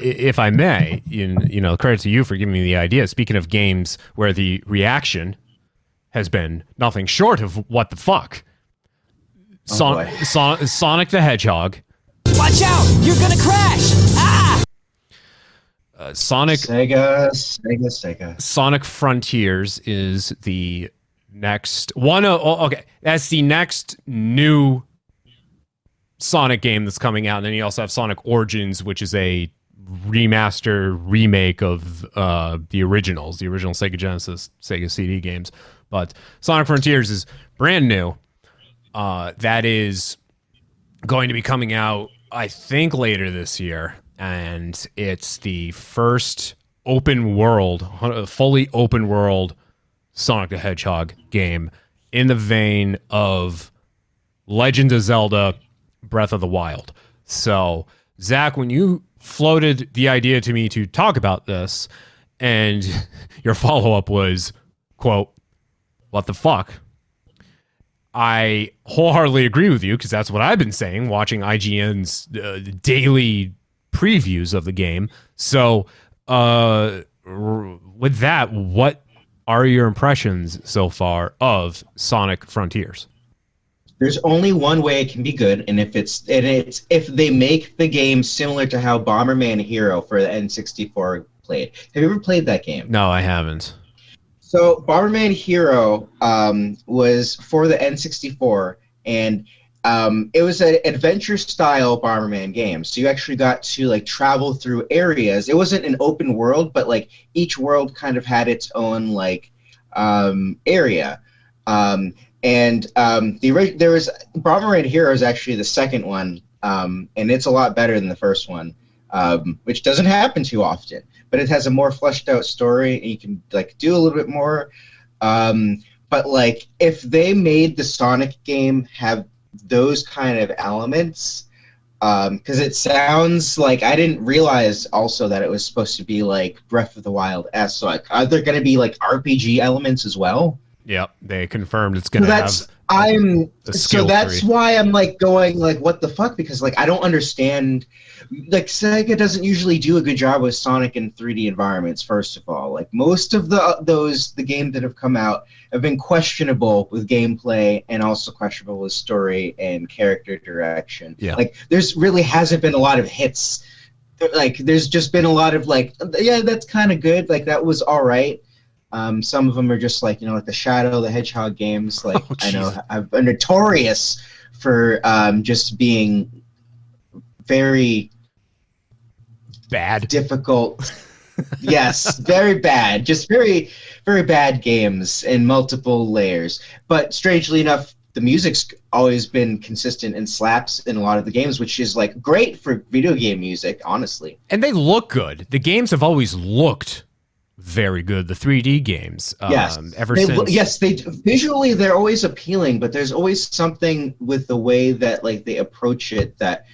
if I may, credit to you for giving me the idea. Speaking of games where the reaction has been nothing short of what the fuck. Sonic the Hedgehog. Watch out! You're gonna crash! Ah! Sega. Sonic Frontiers is the next one. Okay, that's the next new Sonic game that's coming out. And then you also have Sonic Origins, which is a remake of the original Sega Genesis, Sega CD games. But Sonic Frontiers is brand new. That is going to be coming out, I think, later this year. And it's the first fully open world Sonic the Hedgehog game in the vein of Legend of Zelda Breath of the Wild. So, Zach, when you floated the idea to me to talk about this, and your follow-up was, quote, what the fuck? I wholeheartedly agree with you, because that's what I've been saying, watching IGN's daily previews of the game. So, with that, what are your impressions so far of Sonic Frontiers? There's only one way it can be good, and it's if they make the game similar to how Bomberman Hero for the N64 played. Have you ever played that game? No, I haven't. So Bomberman Hero was for the N64, and it was an adventure-style Bomberman game. So you actually got to like travel through areas. It wasn't an open world, but like each world kind of had its own like area. There was Bomberman Hero is actually the second one, and it's a lot better than the first one, which doesn't happen too often. But it has a more fleshed out story, and you can like do a little bit more. But like if they made the Sonic game have those kind of elements, because it sounds like I didn't realize also that it was supposed to be like Breath of the Wild-esque. So like, are there going to be like RPG elements as well? Yep, they confirmed it's going to have. So that's why I'm like going like, what the fuck? Because like I don't understand. Like Sega doesn't usually do a good job with Sonic in 3D environments. First of all, like most of the games that have come out have been questionable with gameplay and also questionable with story and character direction. Yeah, like there's really hasn't been a lot of hits. Like there's just been a lot of like, yeah, that's kind of good. Like that was all right. Some of them are just like, like the Shadow the Hedgehog games. Like I know I'm notorious for just being very bad, difficult. Yes, very bad. Just very, very bad games in multiple layers. But strangely enough, the music's always been consistent and slaps in a lot of the games, which is like great for video game music, honestly. And they look good. The games have always looked very good. The 3D games, yes, visually they're always appealing, but there's always something with the way that like they approach it that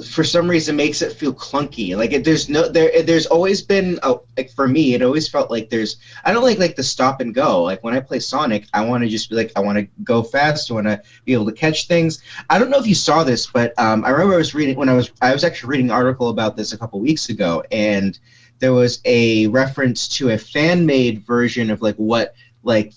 for some reason makes it feel clunky. Like there's always been like for me, it always felt like I don't like the stop and go. Like when I play Sonic, I want to just be like, I want to go fast. I want to be able to catch things. I don't know if you saw this, but I remember I was actually reading an article about this a couple weeks ago, and there was a reference to a fan-made version of like what an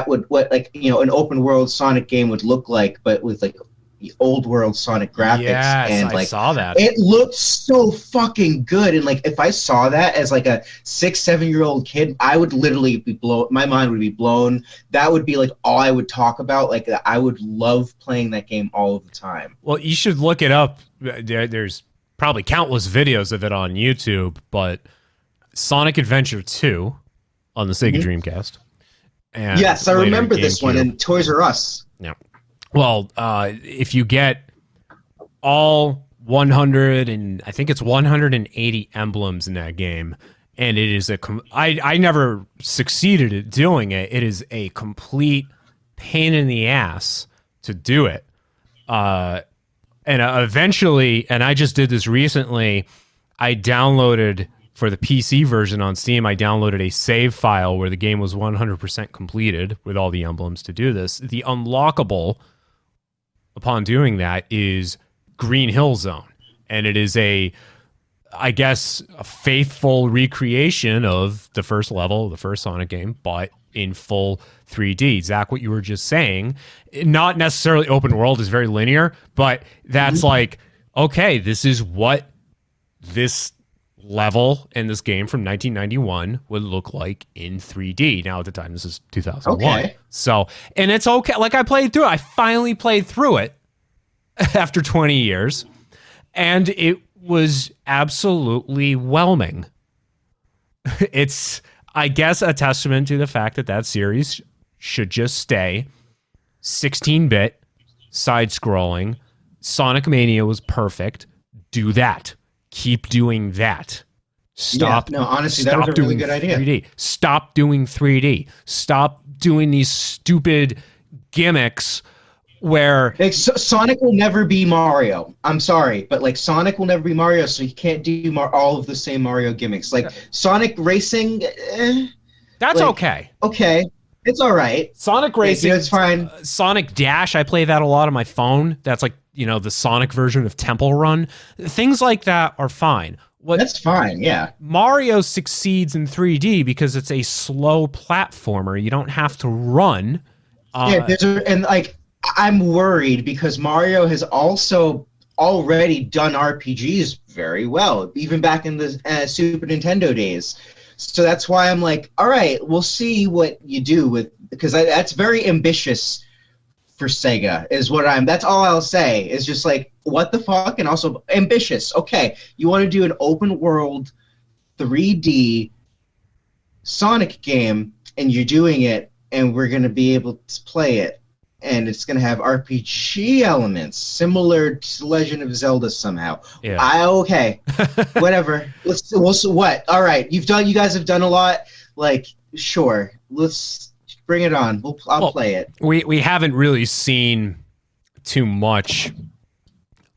open world Sonic game would look like, but with like the old world Sonic graphics. Yes, and I saw that. It looked so fucking good, and like if I saw that as like a 6-7-year-old kid, I would literally be blown. My mind would be blown. That would be like all I would talk about. Like I would love playing that game all of the time. Well, you should look it up. There's probably countless videos of it on YouTube, but Sonic Adventure 2 on the Sega Dreamcast. And yes, I remember this one in Toys R Us. Yeah. Well, if you get all 100 and I think it's 180 emblems in that game, and it is I never succeeded at doing it. It is a complete pain in the ass to do it. And eventually, and I just did this recently, I downloaded, for the PC version on Steam, I downloaded a save file where the game was 100% completed with all the emblems to do this. The unlockable upon doing that is Green Hill Zone. And it is a I guess, a faithful recreation of the first level, the first Sonic game, but in full 3D. Zach, what you were just saying, not necessarily open world, is very linear, but that's like, okay, this is what this level in this game from 1991 would look like in 3D. Now, at the time, this is 2001. Okay. So, and it's okay. Like, I played through it. I finally played through it after 20 years, and it was absolutely whelming. It's, I guess, a testament to the fact that that series should just stay 16-bit, side-scrolling. Sonic Mania was perfect. Do that. Keep doing that. Stop. Yeah, no, honestly, that was a really good idea. 3D. Stop doing 3D. Stop doing these stupid gimmicks where like, Sonic will never be Mario. I'm sorry, but like Sonic will never be Mario, so you can't do all of the same Mario gimmicks. Like Sonic Racing, that's like, okay. Okay, it's all right. Sonic Racing, it's fine. Sonic Dash, I play that a lot on my phone. That's like, you know, the Sonic version of Temple Run. Things like that are fine. That's fine, yeah. Mario succeeds in 3D because it's a slow platformer. You don't have to run. And like, I'm worried because Mario has also already done RPGs very well, even back in the Super Nintendo days. So that's why I'm like, all right, we'll see what you do with, because that's very ambitious for Sega, that's all I'll say, is just like, what the fuck? And also ambitious. Okay, you want to do an open world 3D Sonic game, and you're doing it, and we're going to be able to play it, and it's going to have RPG elements similar to Legend of Zelda somehow. Yeah. Okay, whatever. What? All right, you guys have done a lot. Like, sure, let's bring it on. I'll play it. We haven't really seen too much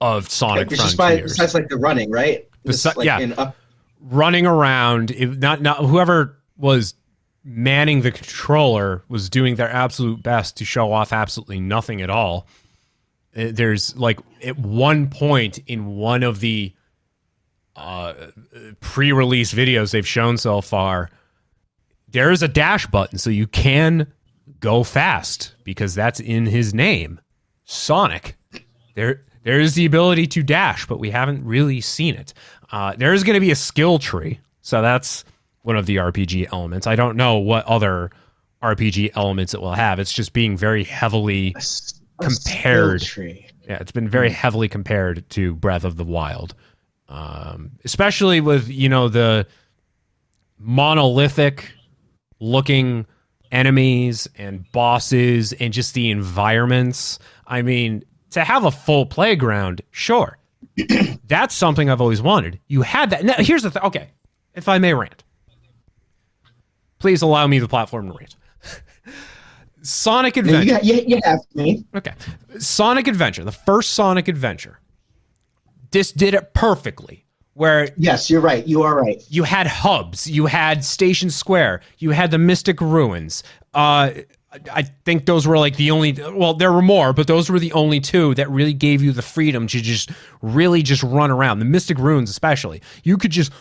of Sonic Frontiers. Besides like the running, right? Running around. Not whoever was manning the controller was doing their absolute best to show off absolutely nothing at all. There's like at one point in one of the pre-release videos they've shown so far, there is a dash button, so you can go fast because that's in his name, Sonic. There is the ability to dash, but we haven't really seen it. There is going to be a skill tree, so that's one of the RPG elements. I don't know what other RPG elements it will have. It's just being very heavily compared. Tree. Yeah, it's been very heavily compared to Breath of the Wild, especially with, you know, the monolithic looking enemies and bosses and just the environments. I mean, to have a full playground, sure. That's something I've always wanted. You had that. Now, here's the thing. Okay, if I may rant. Please allow me the platform to rant. Sonic Adventure. You have me. Okay. Sonic Adventure, the first Sonic Adventure. This did it perfectly. Where yes, you're right. You are right. You had hubs. You had Station Square. You had the Mystic Ruins. I think those were like the only. Well, there were more, but those were the only two that really gave you the freedom to just run around. The Mystic Ruins, especially, you could just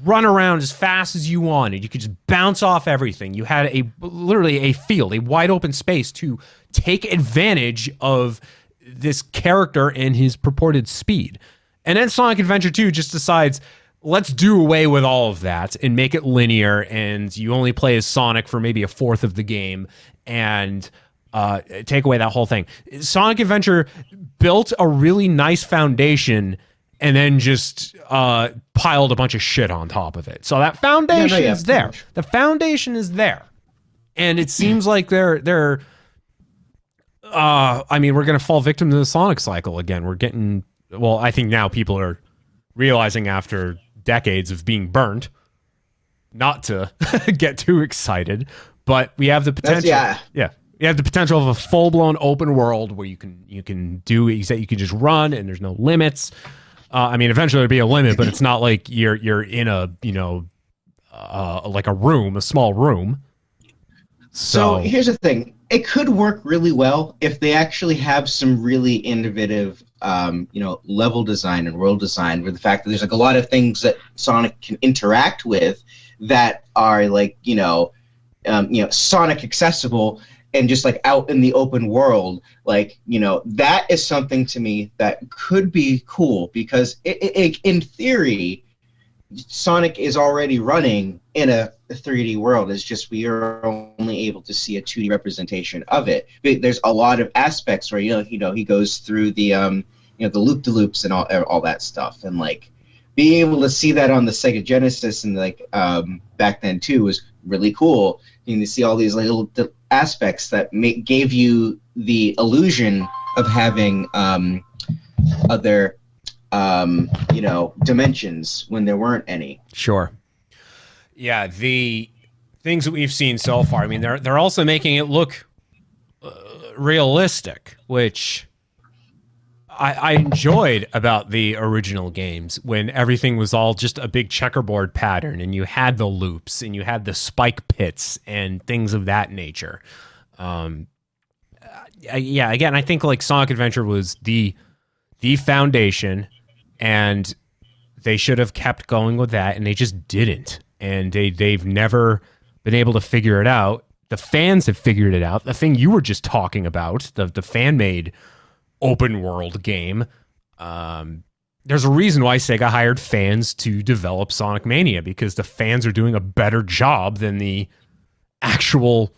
run around as fast as you wanted. You could just bounce off everything. You had literally a field, a wide open space to take advantage of this character and his purported speed. And then Sonic Adventure 2 just decides, let's do away with all of that and make it linear, and you only play as Sonic for maybe a fourth of the game, and take away that whole thing. Sonic Adventure built a really nice foundation and then just piled a bunch of shit on top of it. So that foundation is there. The foundation is there. And it seems like they're I mean, we're going to fall victim to the Sonic cycle again. We're getting... Well, I think now people are realizing after decades of being burnt not to get too excited, but we have the potential. We have the potential of a full-blown open world where you can just run and there's no limits. I mean, eventually there'll be a limit, but it's not like you're in a like a room, a small room. So here's the thing: it could work really well if they actually have some really innovative level design and world design, where the fact that there's like a lot of things that Sonic can interact with that are like Sonic accessible and just like out in the open world, like that is something to me that could be cool, because in theory, Sonic is already running in a 3D world. It's just we are only able to see a 2D representation of it. But there's a lot of aspects where he goes through the the loop-de-loops and all that stuff, and like being able to see that on the Sega Genesis and like back then too was really cool. You see all these little aspects that gave you the illusion of having other dimensions when there weren't any. Sure. Yeah, the things that we've seen so far, I mean, they're also making it look realistic, which I enjoyed about the original games, when everything was all just a big checkerboard pattern and you had the loops and you had the spike pits and things of that nature. Again, I think like Sonic Adventure was the foundation, and they should have kept going with that, and they just didn't. And they've never been able to figure it out. The fans have figured it out. The thing you were just talking about, the fan-made open world game. There's a reason why Sega hired fans to develop Sonic Mania, because the fans are doing a better job than the actual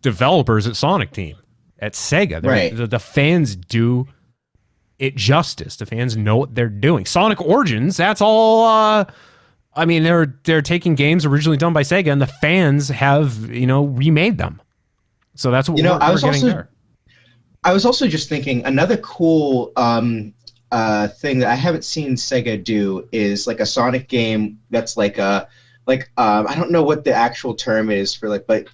developers at Sonic Team at Sega. Right. The fans do it justice. The fans know what they're doing. Sonic Origins, that's all. I mean, they're taking games originally done by Sega, and the fans have remade them. So that's what we're getting there. I was also just thinking another cool thing that I haven't seen Sega do is like a Sonic game that's like I don't know what the actual term is for like, but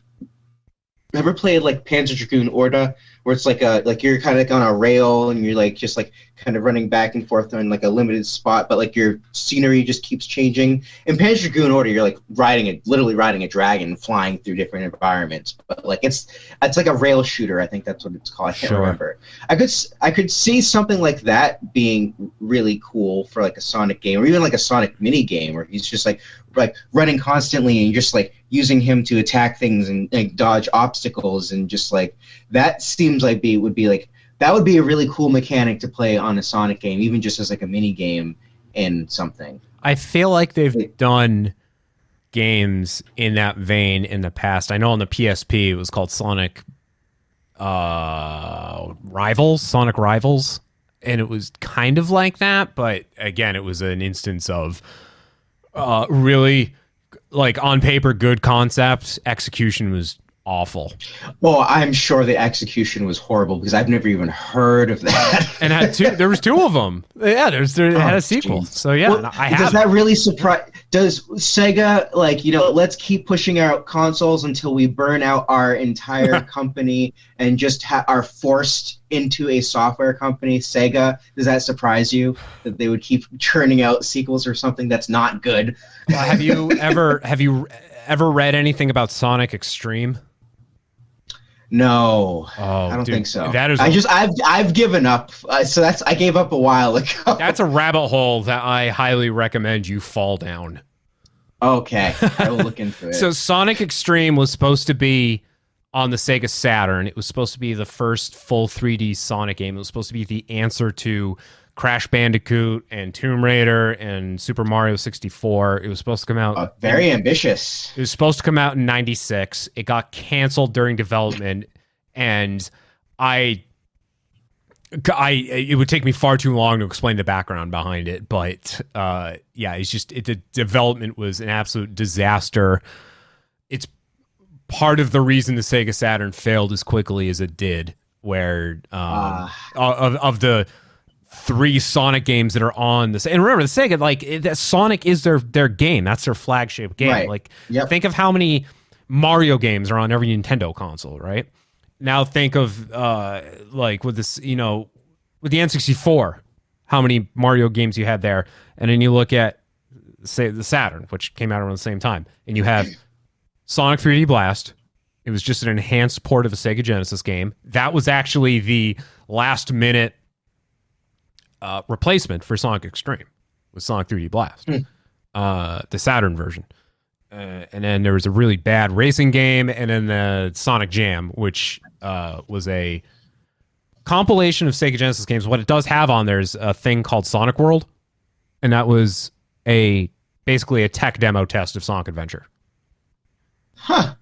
ever played like Panzer Dragoon Orta, where it's like you're kind of like on a rail and you're like just like kind of running back and forth on like a limited spot, but like your scenery just keeps changing. In Panzer Dragoon Orta, you're like literally riding a dragon, flying through different environments. But like it's like a rail shooter. I think that's what it's called. I can't remember. I could see something like that being really cool for like a Sonic game, or even like a Sonic mini game, where he's just like running constantly and just like using him to attack things and like dodge obstacles, and just like that seems like would be a really cool mechanic to play on a Sonic game, even just as like a mini game in something. I feel like they've done games in that vein in the past. I know on the PSP it was called Sonic Sonic Rivals, and it was kind of like that, but again, it was an instance of really like on paper good concept, execution was awful. Well, I'm sure the execution was horrible, because I've never even heard of that. And there was two of them. Yeah, there had a sequel. Geez. So yeah, well, does that really surprise? Does Sega let's keep pushing out consoles until we burn out our entire company and just are forced into a software company? Sega, does that surprise you that they would keep churning out sequels or something that's not good? Well, have you ever read anything about Sonic Xtreme? No, I don't think so. That is I've given up. So I gave up a while ago. That's a rabbit hole that I highly recommend you fall down. Okay, I will look into it. So Sonic Xtreme was supposed to be on the Sega Saturn. It was supposed to be the first full 3D Sonic game. It was supposed to be the answer to Crash Bandicoot and Tomb Raider and Super Mario 64. It was supposed to come out... very ambitious. It was supposed to come out in 96. It got canceled during development, and it would take me far too long to explain the background behind it, but the development was an absolute disaster. It's part of the reason the Sega Saturn failed as quickly as it did, where of the 3 Sonic games that are on this, and remember the Sega, Sonic is their game. That's their flagship game. Right. Think of how many Mario games are on every Nintendo console, right? Now think of with this, with the N64, how many Mario games you had there, and then you look at say the Saturn, which came out around the same time, and you have Sonic 3D Blast. It was just an enhanced port of a Sega Genesis game. That was actually the last minute replacement for Sonic Xtreme with Sonic 3D Blast, the Saturn version. And then there was a really bad racing game, and then the Sonic Jam, which was a compilation of Sega Genesis games. What it does have on there is a thing called Sonic World, and that was basically a tech demo test of Sonic Adventure. Huh.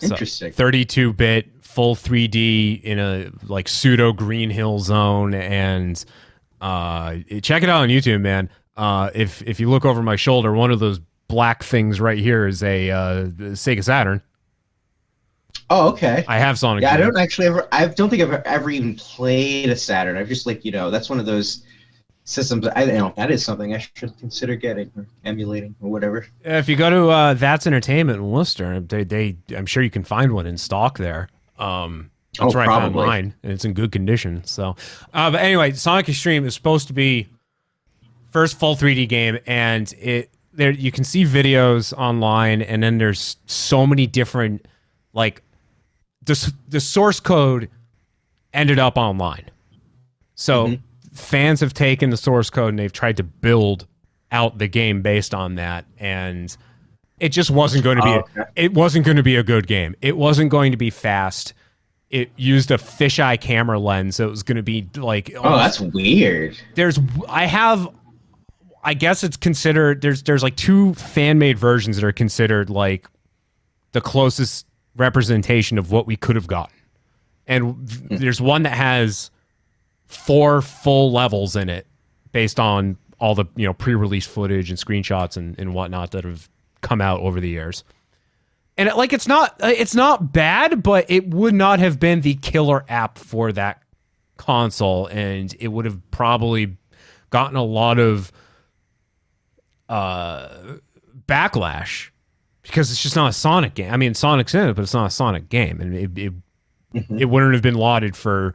So, Interesting. 32-bit, full 3D in a like pseudo Green Hill zone, and check it out on YouTube, man. If you look over my shoulder, one of those black things right here is a Sega Saturn. Oh, okay. I have Sonic. Yeah, I don't think I've ever even played a Saturn. I've just that's one of those systems. That is something I should consider getting or emulating or whatever. If you go to That's Entertainment in Worcester, I'm sure you can find one in stock there. That's where I found mine, and it's in good condition. So, but anyway, Sonic Xtreme is supposed to be first full 3D game, and there you can see videos online, and then there's so many different the source code ended up online. So fans have taken the source code and they've tried to build out the game based on that, and it just wasn't going to be it wasn't going to be a good game. It wasn't going to be fast. It used a fisheye camera lens, so it was going to be like that's weird. I guess it's considered there's like two fan-made versions that are considered like the closest representation of what we could have gotten. And there's one that has 4 full levels in it based on all the pre-release footage and screenshots and whatnot that have come out over the years. And it's not bad, but it would not have been the killer app for that console, and it would have probably gotten a lot of backlash because it's just not a Sonic game. I mean, Sonic's in it, but it's not a Sonic game, and it wouldn't have been lauded for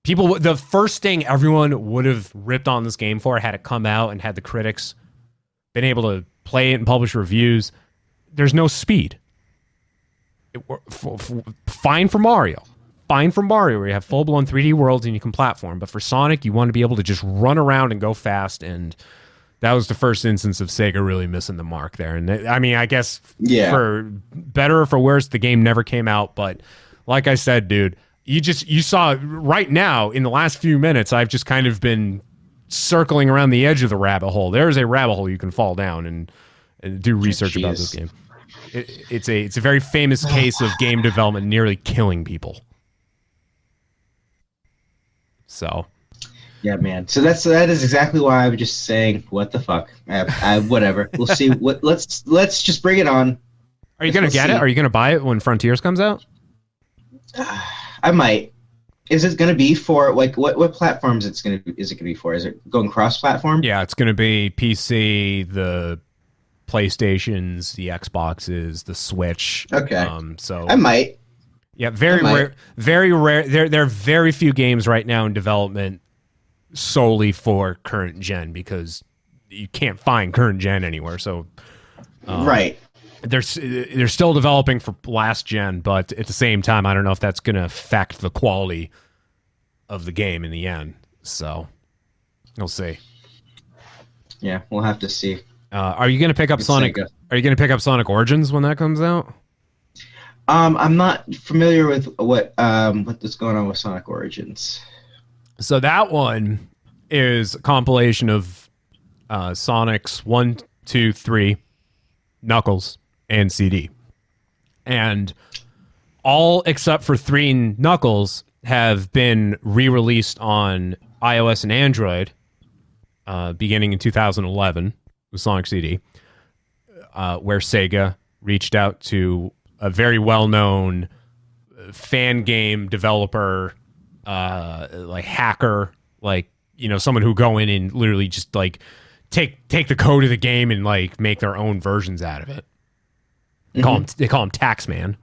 people. The first thing everyone would have ripped on this game for, had it come out and had the critics been able to play it and publish reviews, there's no speed. Fine for Mario. Fine for Mario, where you have full-blown 3D worlds and you can platform. But for Sonic, you want to be able to just run around and go fast, and that was the first instance of Sega really missing the mark there. And I mean, I guess for better or for worse, the game never came out. But like I said, dude, you saw right now in the last few minutes, I've just kind of been circling around the edge of the rabbit hole. There's a rabbit hole you can fall down and do research about this game. It's a very famous case of game development nearly killing people. So, yeah, man. So that is exactly why I was just saying, what the fuck? Whatever. We'll see. Let's just bring it on. Are you gonna get it? Are you gonna buy it when Frontiers comes out? I might. Is it gonna be for what platforms? Is it gonna be for? Is it going cross-platform? Yeah, it's gonna be PC, the PlayStations, the Xboxes, the Switch. Okay. So I might. Yeah, very rare. Very rare. There are very few games right now in development solely for current gen because you can't find current gen anywhere. So, right. They're still developing for last gen, but at the same time, I don't know if that's going to affect the quality of the game in the end. So, we'll see. Yeah, we'll have to see. Are you going to pick up Sonic? Sega. Are you going to pick up Sonic Origins when that comes out? I'm not familiar with what's going on with Sonic Origins. So that one is a compilation of Sonic's 1, 2, 3, Knuckles, and CD. And all except for 3 and Knuckles have been re-released on iOS and Android beginning in 2011 with Sonic CD, where Sega reached out to a very well-known fan game developer, hacker, someone who go in and literally just take the code of the game and make their own versions out of it. They call him Taxman,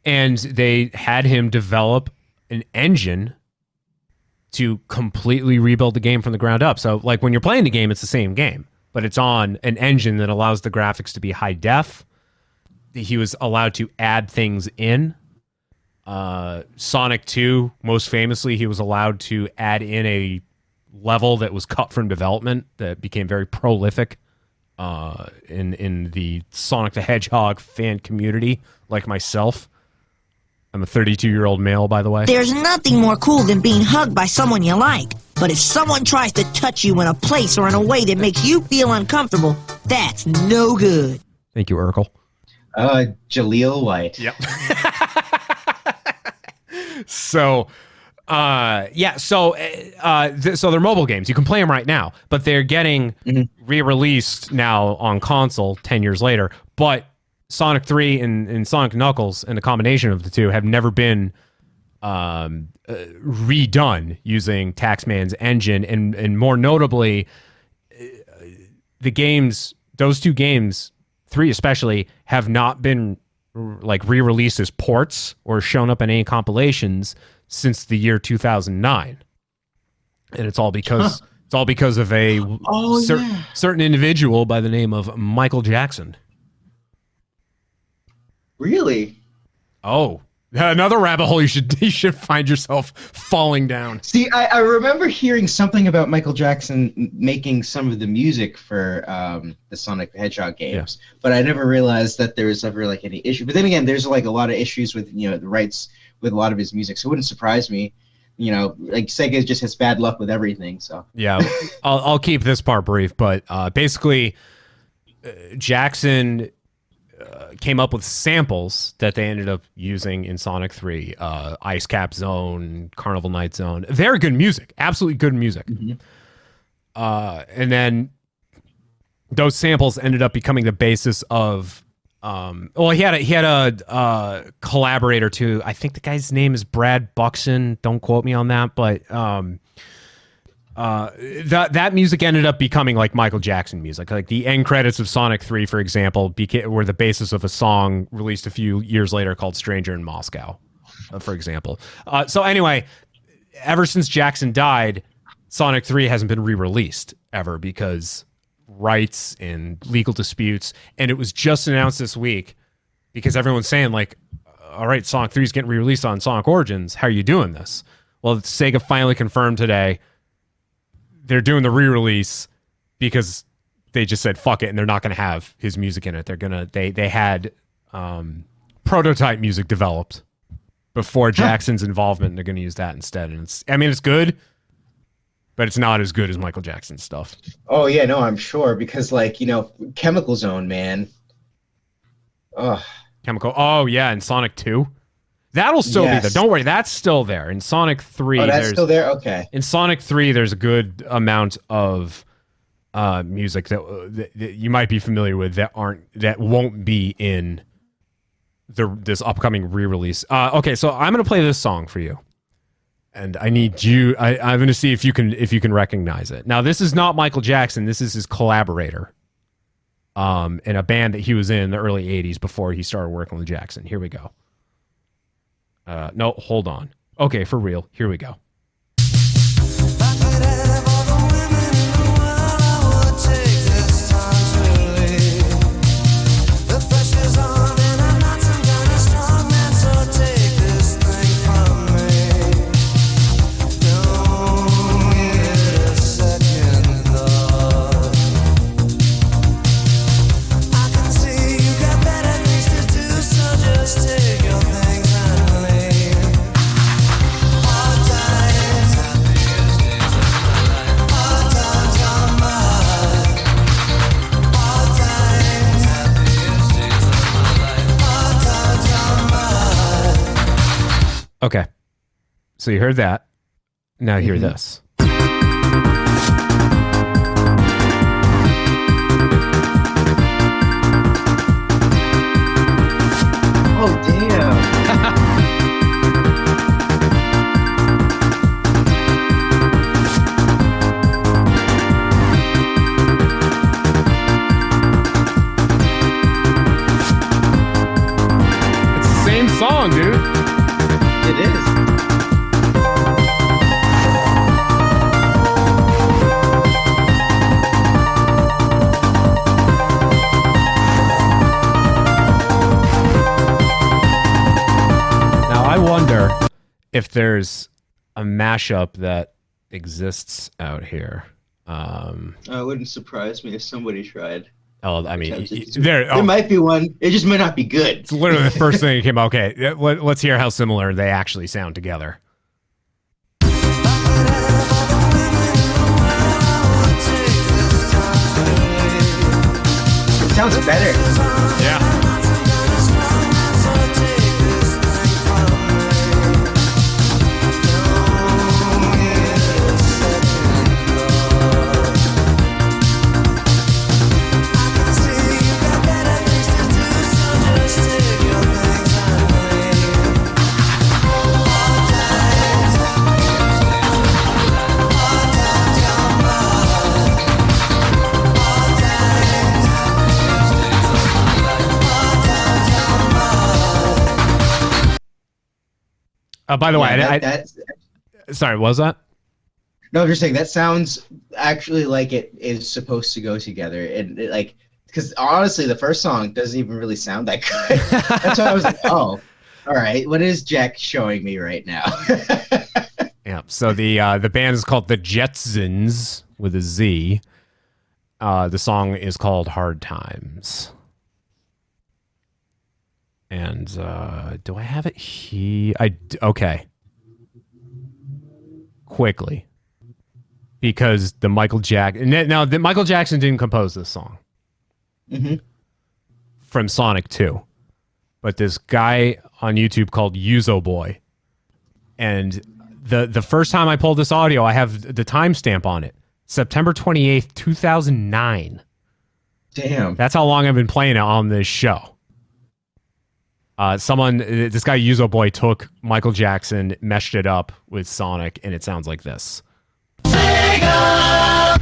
and they had him develop an engine to completely rebuild the game from the ground up. So when you're playing the game, it's the same game, but it's on an engine that allows the graphics to be high def. He was allowed to add things in. Sonic 2, most famously, he was allowed to add in a level that was cut from development that became very prolific in the Sonic the Hedgehog fan community, like myself. I'm a 32-year-old male, by the way. There's nothing more cool than being hugged by someone you like. But if someone tries to touch you in a place or in a way that makes you feel uncomfortable, that's no good. Thank you, Urkel. Jaleel White. Yep. So, so they're mobile games. You can play them right now, but they're getting re-released now on console 10 years later. But Sonic 3 and Sonic Knuckles and the combination of the two have never been redone using Taxman's engine, and more notably, those two games, 3 especially, have not been like re-released as ports or shown up in any compilations since the year 2009, and it's all because of a certain individual by the name of Michael Jackson. Really? Oh, another rabbit hole you should find yourself falling down. See, I remember hearing something about Michael Jackson making some of the music for the Sonic the Hedgehog games, but I never realized that there was ever like any issue. But then again, there's like a lot of issues with the rights with a lot of his music, so it wouldn't surprise me. Like Sega just has bad luck with everything. So yeah, I'll keep this part brief, but basically, Jackson came up with samples that they ended up using in Sonic 3, Ice Cap Zone, Carnival Night Zone. Very good music, absolutely good music. And then those samples ended up becoming the basis of. He had a collaborator too. I think the guy's name is Brad Buxton. Don't quote me on that, but that music ended up becoming like Michael Jackson music. Like the end credits of Sonic 3, for example, were the basis of a song released a few years later called "Stranger in Moscow," for example. So anyway, ever since Jackson died, Sonic 3 hasn't been re-released ever because rights and legal disputes, and it was just announced this week because everyone's saying like, all right, Sonic 3 is getting re-released on Sonic Origins. How are you doing this? Well, Sega finally confirmed today they're doing the re-release because they just said fuck it, and they're not going to have his music in it. They had prototype music developed before Jackson's involvement, and they're going to use that instead. And it's good, but it's not as good as Michael Jackson's stuff. Oh yeah, no, I'm sure, because Chemical Zone, man. Ugh. Oh yeah, and Sonic 2. That'll still be there. Don't worry, that's still there. In Sonic 3, that's still there? Okay. In Sonic 3, there's a good amount of music that you might be familiar with that won't be in this upcoming re-release. Okay, so I'm gonna play this song for you. And I need you. I'm going to see if you can recognize it. Now, this is not Michael Jackson. This is his collaborator, in a band that he was in the early '80s before he started working with Jackson. Here we go. No, hold on. Okay, for real. Here we go. Okay, so you heard that. Now hear this. Oh, damn. It's the same song, dude. It is. Now I wonder if there's a mashup that exists out here. It wouldn't surprise me if somebody tried. Oh, I mean, there might be one. It just might not be good. It's literally the first thing that came out. Okay, let's hear how similar they actually sound together. It sounds better. Yeah. By the way, sorry, what was that? No, I'm just saying that sounds actually like it is supposed to go together, and because honestly, the first song doesn't even really sound that good. That's why I was like, oh, all right, what is Jack showing me right now? Yeah. So the band is called the Jetsons with a Z. The song is called Hard Times. And do I have it here? Okay. Quickly. Because the Michael Jackson didn't compose this song. Mm-hmm. From Sonic 2. But this guy on YouTube called Yuzo Boy. And the first time I pulled this audio, I have the timestamp on it. September 28th, 2009. Damn. That's how long I've been playing it on this show. This guy Yuzo Boy took Michael Jackson, meshed it up with Sonic, and it sounds like this. Sega!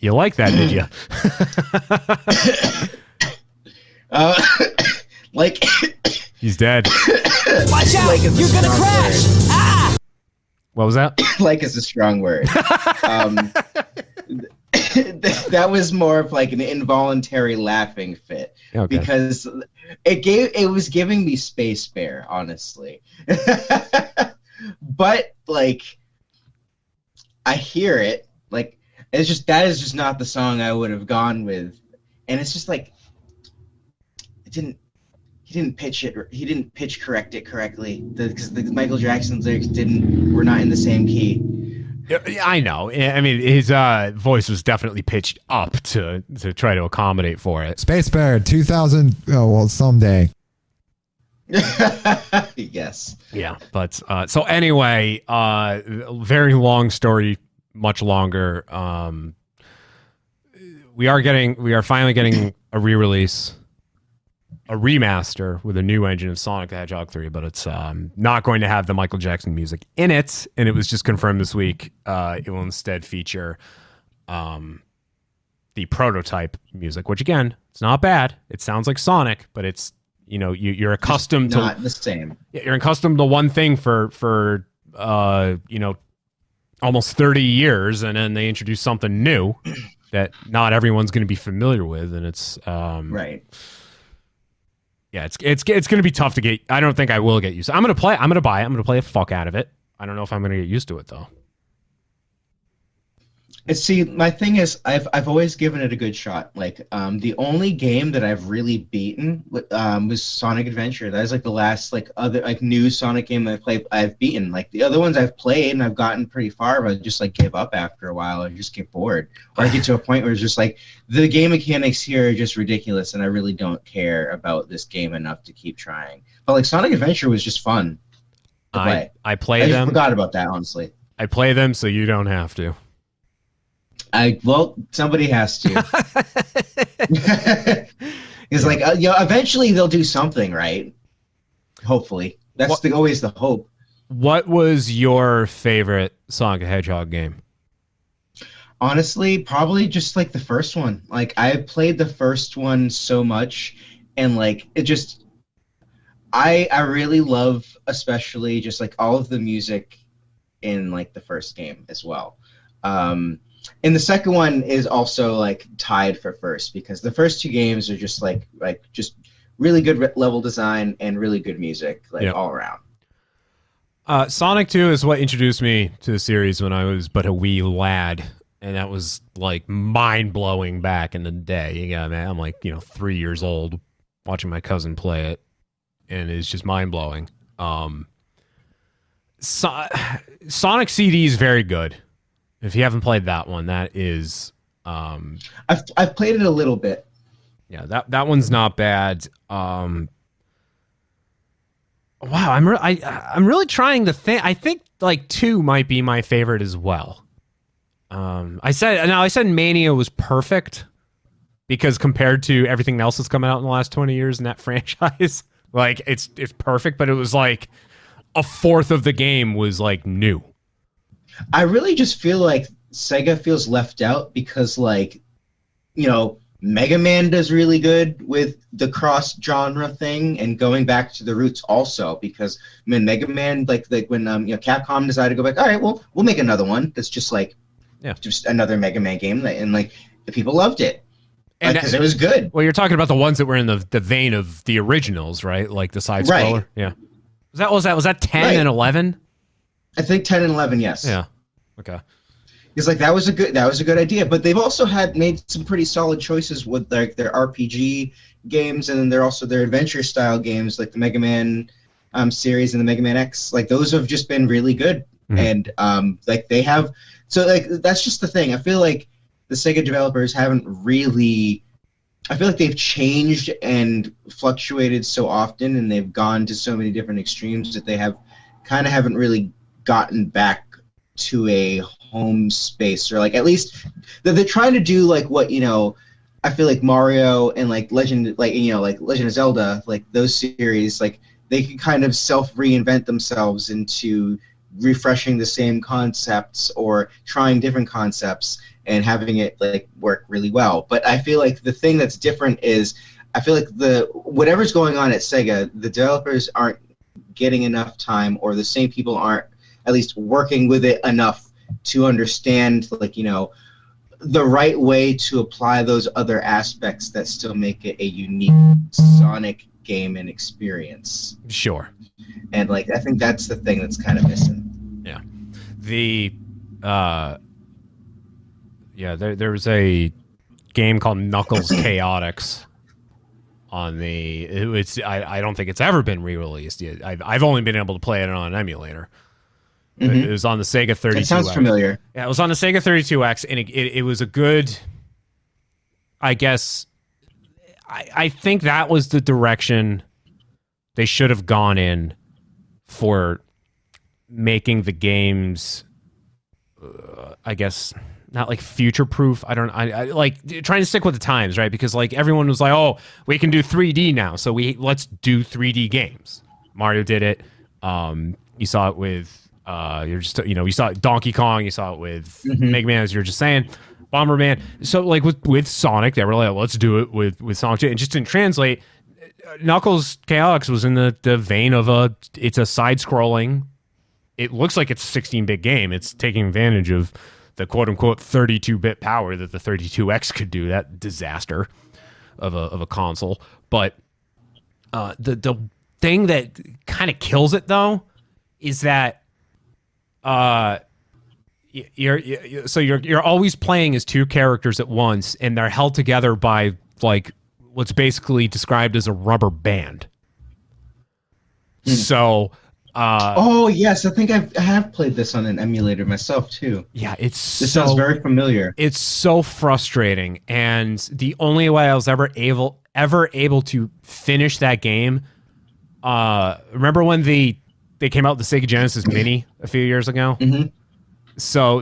You like that, did you? He's dead. Watch out! You're gonna crash! Ah! What was that? Like is a strong word. That was more of like an involuntary laughing fit, okay. Because it was giving me Space Bear, honestly. But like, I hear it like. That is just not the song I would have gone with, and it's just like he didn't pitch correct it correctly because the Michael Jackson lyrics were not in the same key. I know. I mean, his voice was definitely pitched up to try to accommodate for it. Space Bear 2000. Oh well, someday. Yes. Yeah, but so anyway, very long story. Much longer. We are finally getting a re-release, a remaster with a new engine of Sonic the Hedgehog 3, but it's not going to have the Michael Jackson music in it, and it was just confirmed this week. It will instead feature the prototype music, which again, it's not bad. It sounds like Sonic, but it's you're accustomed to not the same. You're accustomed to one thing for almost 30 years, and then they introduce something new that not everyone's going to be familiar with, and it's right. Yeah, it's going to be tough to get. I don't think I will get used to. I'm going to buy it. I'm going to play the fuck out of it. I don't know if I'm going to get used to it though. And see, my thing is, I've always given it a good shot. Like, the only game that I've really beaten was Sonic Adventure. That is like the last like other like new Sonic game I've beaten. Like the other ones I've played and I've gotten pretty far, but I just like give up after a while. I just get bored, or I get to a point where it's just like the game mechanics here are just ridiculous, and I really don't care about this game enough to keep trying. But like Sonic Adventure was just fun to play. I play I them. forgot about that, honestly. I play them so you don't have to. Well, somebody has to. It's like, eventually they'll do something, right? Hopefully. That's always the hope. What was your favorite Sonic the Hedgehog game? Honestly, probably just like the first one. Like, I played the first one so much, and like, it just, I really love, especially just like all of the music in like the first game as well. And the second one is also like tied for first, because the first two games are just like just really good level design and really good music, like all around. Sonic 2 is what introduced me to the series when I was but a wee lad, and that was like mind blowing back in the day. Yeah, man, I'm like 3 years old watching my cousin play it, and it's just mind blowing. Sonic CD is very good. If you haven't played that one, that is. I've played it a little bit. Yeah, that one's not bad. Wow, I'm really trying to think. I think like 2 might be my favorite as well. I said Mania was perfect because compared to everything else that's coming out in the last 20 years in that franchise, like it's perfect. But it was like a fourth of the game was like new. I really just feel like Sega feels left out because, like, Mega Man does really good with the cross-genre thing and going back to the roots also, because, I mean, Mega Man, like when Capcom decided to go back, all right, well, we'll make another one that's just, like, just another Mega Man game, and, like, the people loved it. Because it was good. Well, you're talking about the ones that were in the vein of the originals, right? Like the side-scroller? Right. Yeah. Was that 10 and 11? I think 10 and 11, yes. Yeah. Okay. It's like that was a good idea, but they've also made some pretty solid choices with like their RPG games, and then they're also their adventure style games like the Mega Man series and the Mega Man X. Like those have just been really good, and like they have. So like that's just the thing. I feel like the Sega developers haven't really. I feel like they've changed and fluctuated so often, and they've gone to so many different extremes that they haven't really gotten back to a home space, or like at least they're trying to do like what I feel like Mario and like Legend of Zelda, like those series, like they can kind of self reinvent themselves into refreshing the same concepts or trying different concepts and having it like work really well. But I feel like the thing that's different is I feel like whatever's going on at Sega, the developers aren't getting enough time, or the same people aren't at least working with it enough to understand like the right way to apply those other aspects that still make it a unique Sonic game and experience. Sure. And like I think that's the thing that's kind of missing. Yeah. There was a game called Knuckles Chaotix on I don't think it's ever been re-released yet. I've only been able to play it on an emulator. It was on the Sega 32X. It sounds familiar. Yeah, it was on the Sega 32X, and it was a good, I guess, I think that was the direction they should have gone in for making the games, I guess, not like future-proof. I like trying to stick with the times, right? Because like everyone was like, oh, we can do 3D now, so let's do 3D games. Mario did it. You saw it with... you saw it Donkey Kong, you saw it with Mega Man, as you were just saying, Bomberman. So like with Sonic, they were like, let's do it with Sonic 2. It just didn't translate. Knuckles Chaotix was in the vein of it's a side-scrolling. It looks like it's a 16-bit game. It's taking advantage of the quote-unquote 32-bit power that the 32X could do, that disaster of a console. But the thing that kind of kills it, though, is that you're always playing as two characters at once, and they're held together by like what's basically described as a rubber band. So oh yes, I think I have played this on an emulator myself too. Yeah, this sounds very familiar. It's so frustrating, and the only way I was ever able to finish that game, remember when they came out with the Sega Genesis Mini a few years ago? Mm-hmm. So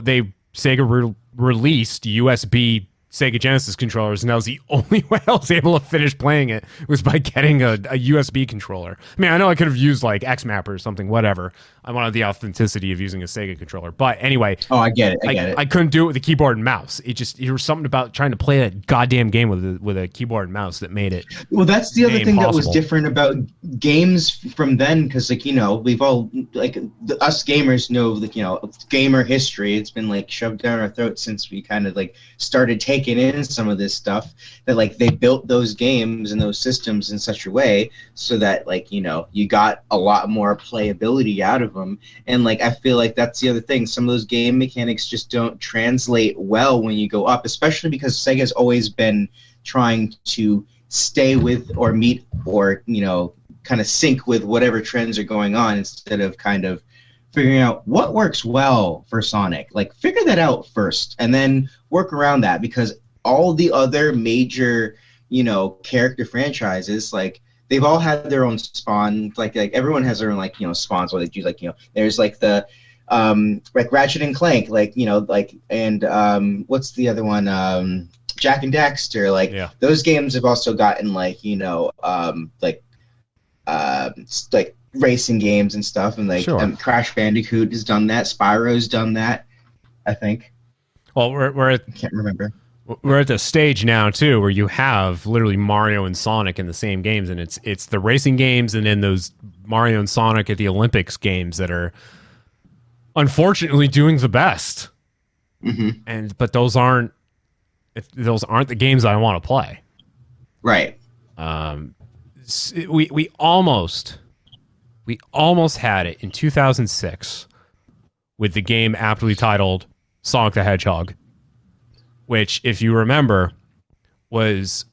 Sega released USB Sega Genesis controllers, and that was the only way I was able to finish playing it was by getting a USB controller. I mean, I know I could have used like XMAP or something, whatever. I wanted the authenticity of using a Sega controller. But anyway. Oh, I get it. I get it. I couldn't do it with a keyboard and mouse. There was something about trying to play a goddamn game with a keyboard and mouse that made it. Well, that's the other thing that was different about games from then, because like, you know, we've all like us gamers know, like, you know, gamer history. It's been like shoved down our throats since we kind of like started taking in some of this stuff, that like they built those games and those systems in such a way so that, like, you know, you got a lot more playability out of them. And like I feel like that's the other thing, some of those game mechanics just don't translate well when you go up, especially because Sega's always been trying to stay with or meet or, you know, kind of sync with whatever trends are going on, instead of kind of figuring out what works well for Sonic. Like, figure that out first and then work around that, because all the other major, you know, character franchises, like, they've all had their own spawn. Like everyone has their own, like, you know, spawns where they do, like, you know, there's like the like Ratchet and Clank, like, you know, like, and what's the other one? Jak and Daxter, like, yeah. Those games have also gotten, like, you know, like racing games and stuff, and like sure. Crash Bandicoot has done that. Spyro's done that, I think. Well, I can't remember. We're at the stage now too where you have literally Mario and Sonic in the same games, and it's the racing games and then those Mario and Sonic at the Olympics games that are unfortunately doing the best. Mm-hmm. But those aren't the games I want to play. Right. We almost had it in 2006 with the game aptly titled Sonic the Hedgehog, which, if you remember, was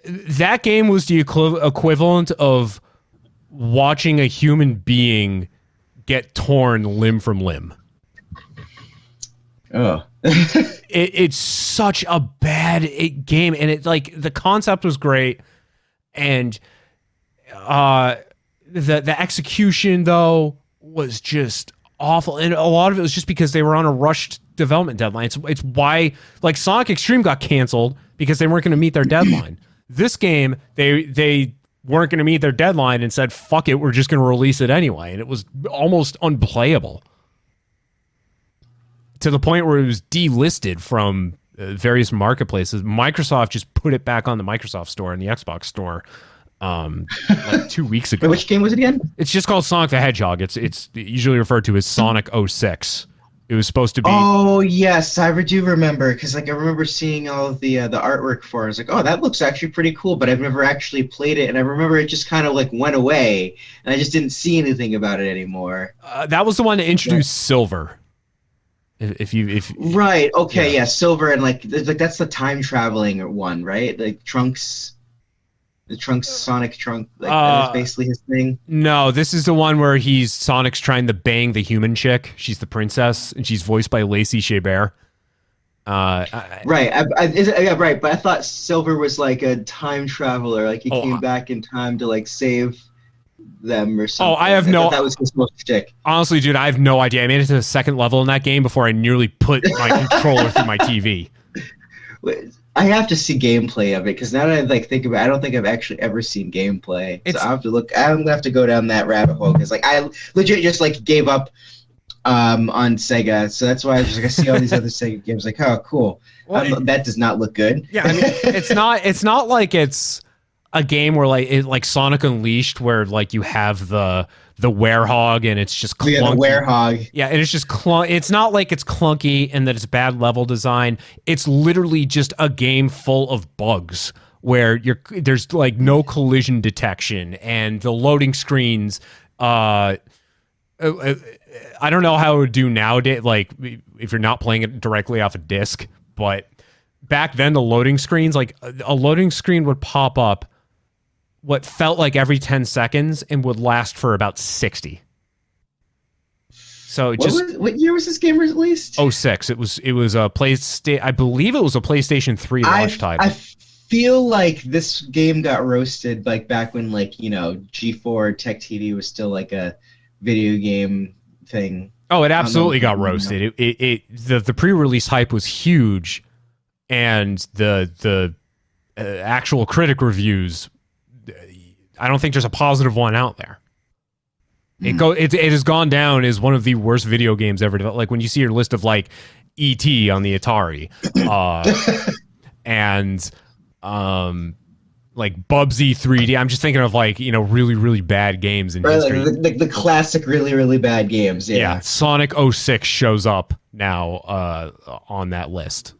that game was the equivalent of watching a human being get torn limb from limb. Oh. It's such a bad game, and it, like, the concept was great, and the execution though was just awful, and a lot of it was just because they were on a rushed development deadline. It's why, like, Sonic Xtreme got canceled because they weren't going to meet their deadline. This game, they weren't going to meet their deadline and said, fuck it, we're just going to release it anyway, and it was almost unplayable to the point where it was delisted from various marketplaces. Microsoft just put it back on the Microsoft Store and the Xbox Store like 2 weeks ago. Which game was it again? It's just called Sonic the Hedgehog. It's usually referred to as Sonic 06. It was supposed to be. Oh yes, I do remember, because like I remember seeing all of the artwork for it. I was like, oh, that looks actually pretty cool, but I've never actually played it, and I remember it just kind of like went away, and I just didn't see anything about it anymore. That was the one that introduced Silver. If right, okay, yeah, Silver, and like that's the time traveling one, right? Like Trunks. The Trunks Sonic Trunk, like that's basically his thing. No, this is the one where Sonic's trying to bang the human chick. She's the princess, and she's voiced by Lacey Chabert. Right, right. But I thought Silver was like a time traveler, like he came back in time to like save them or something. That was his most shtick. Honestly, dude, I have no idea. I made it to the second level in that game before I nearly put my controller through my TV. I have to see gameplay of it, because now that I like think about it, I don't think I've actually ever seen gameplay. So I have to look. I'm gonna have to go down that rabbit hole, because like I legit just like gave up on Sega. So that's why I was just like, I see all these other Sega games, like, oh cool. Well, that does not look good. Yeah, I mean, it's not like it's a game where like Sonic Unleashed, where like you have the werehog and it's just clunky. Yeah, the werehog. Yeah, and it's just it's not like it's clunky and that it's bad level design. It's literally just a game full of bugs where there's like no collision detection, and the loading screens I don't know how it would do nowadays, like if you're not playing it directly off a disc, but back then the loading screens, like a loading screen would pop up what felt like every 10 seconds and would last for about 60. So what year was this game released? '06. It was a PlayStation. I believe it was a PlayStation 3 launch title. I feel like this game got roasted like back when like G4 Tech TV was still like a video game thing. Oh, it absolutely got roasted. The pre-release hype was huge, and the actual critic reviews, I don't think there's a positive one out there. It has gone down as one of the worst video games ever developed. Like when you see your list of like E.T. on the Atari, and like Bubsy 3D. I'm just thinking of like really really bad games in history. Like the classic really really bad games. Yeah. Sonic 06 shows up now on that list.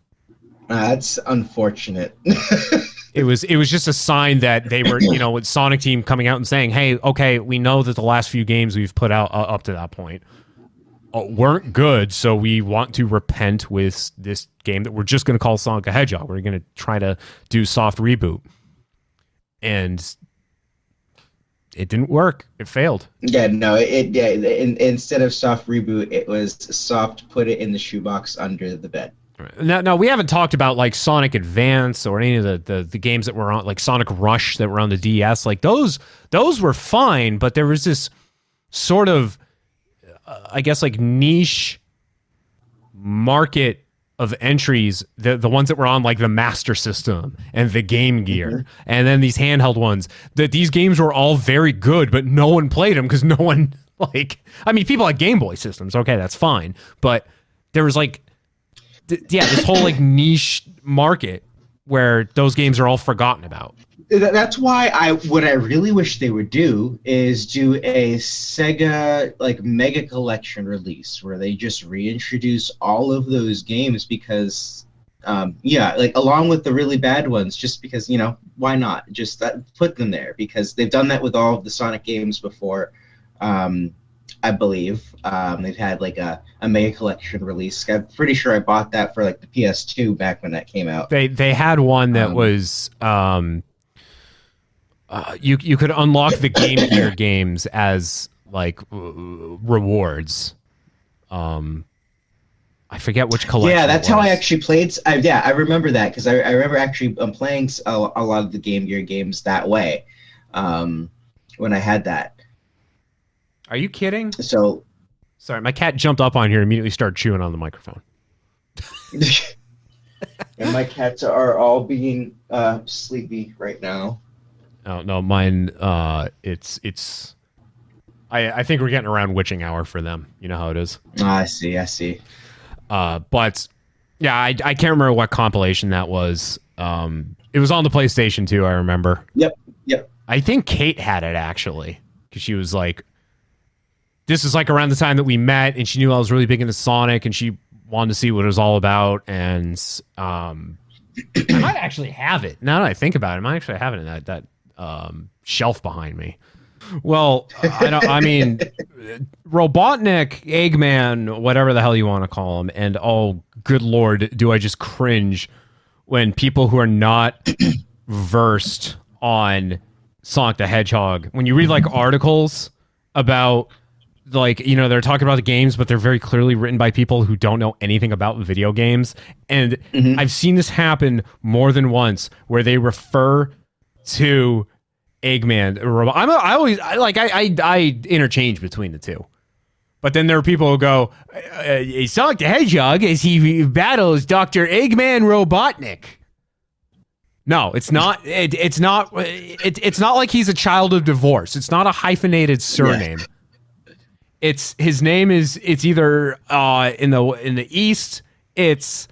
That's unfortunate. It was just a sign that they were, with Sonic Team coming out and saying, hey, okay, we know that the last few games we've put out up to that point weren't good, so we want to repent with this game that we're just going to call Sonic the Hedgehog. We're going to try to do soft reboot. And it didn't work. It failed. Yeah, no, instead of soft reboot, it was soft put it in the shoebox under the bed. Now we haven't talked about like Sonic Advance or any of the games that were on, like Sonic Rush that were on the DS. Like those were fine, but there was this sort of, I guess, like niche market of entries, the ones that were on like the Master System and the Game Gear, and then these handheld ones. That these games were all very good, but no one played them because no one people had Game Boy systems. Okay, that's fine, but there was like. This whole like niche market where those games are all forgotten about. That's why what I really wish they would do is do a Sega like mega collection release where they just reintroduce all of those games because like along with the really bad ones, just because why not just put them there, because they've done that with all of the Sonic games before. I believe they've had like a mega collection release. I'm pretty sure I bought that for like the PS2 back when that came out. They had one that was you could unlock the Game Gear games as like rewards. I forget which collection. Yeah, that's how I actually played. I remember that because I remember actually playing a lot of the Game Gear games that way when I had that. Are you kidding? So, sorry, my cat jumped up on here and immediately started chewing on the microphone. And my cats are all being sleepy right now. Oh no, mine. It's. I think we're getting around witching hour for them. You know how it is. I see. But yeah, I can't remember what compilation that was. It was on the PlayStation 2. I remember. Yep. I think Kate had it actually, because she was like. This is like around the time that we met, and she knew I was really big into Sonic, and she wanted to see what it was all about. And I might actually have it. Now that I think about it, I might actually have it in that shelf behind me. Well, I mean, Robotnik, Eggman, whatever the hell you want to call him, and oh, good lord, do I just cringe when people who are not versed on Sonic the Hedgehog, when you read like articles about. Like, they're talking about the games, but they're very clearly written by people who don't know anything about video games. And I've seen this happen more than once where they refer to Eggman. I interchange between the two. But then there are people who go, Sonic the Hedgehog as he battles Dr. Eggman Robotnik. No, it's not. It's not like he's a child of divorce. It's not a hyphenated surname. Yeah. It's his name is either in the East it's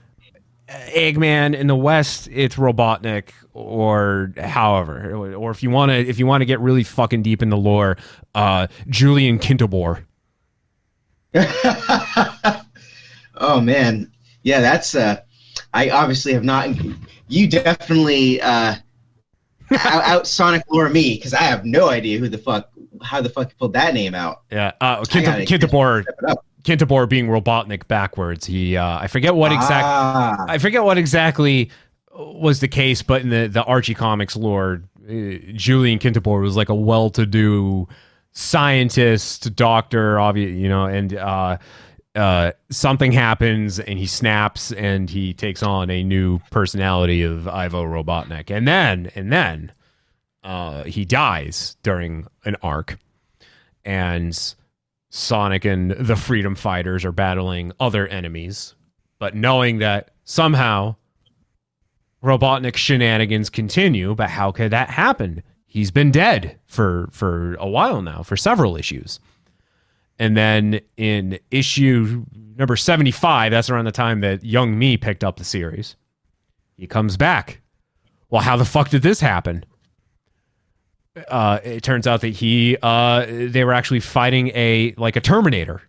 Eggman, in the West it's Robotnik, or however, or if you want to get really fucking deep in the lore, Julian Kintelbor. Oh man, yeah, that's I obviously have not. You definitely out Sonic lore me, because I have no idea how the fuck you pulled that name out. Yeah, Kintabor being Robotnik backwards. He I forget what exactly was the case, but in the Archie comics lore, Julian Kintabor was like a well-to-do scientist, doctor, and something happens and he snaps and he takes on a new personality of Ivo Robotnik, and then he dies during an arc, and Sonic and the Freedom Fighters are battling other enemies, but knowing that somehow Robotnik's shenanigans continue. But how could that happen? He's been dead for a while now, for several issues. And then in issue number 75, that's around the time that Young Me picked up the series, he comes back. Well, how the fuck did this happen? It turns out that they were actually fighting a Terminator.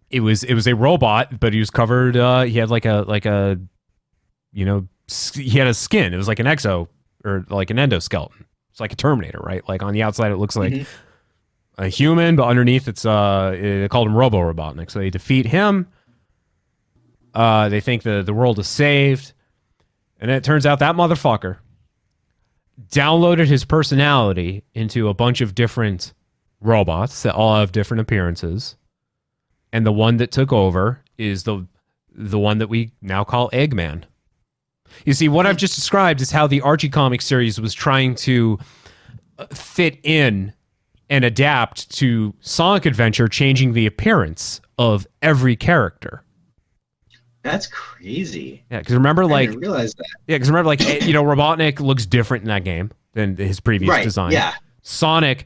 It was a robot, but he was covered. He had he had a skin. It was like an exo or like an endoskeleton. It's like a Terminator, right? Like on the outside, it looks like a human, but underneath they called him Robo Robotnik. So they defeat him. They think the world is saved, and it turns out that motherfucker downloaded his personality into a bunch of different robots that all have different appearances, and the one that took over is the one that we now call Eggman. You see, what I've just described is how the Archie comic series was trying to fit in and adapt to Sonic Adventure, changing the appearance of every character. That's crazy. Yeah, because remember, I didn't realize that. Yeah, because remember, Robotnik looks different in that game than his previous design. Yeah. Sonic.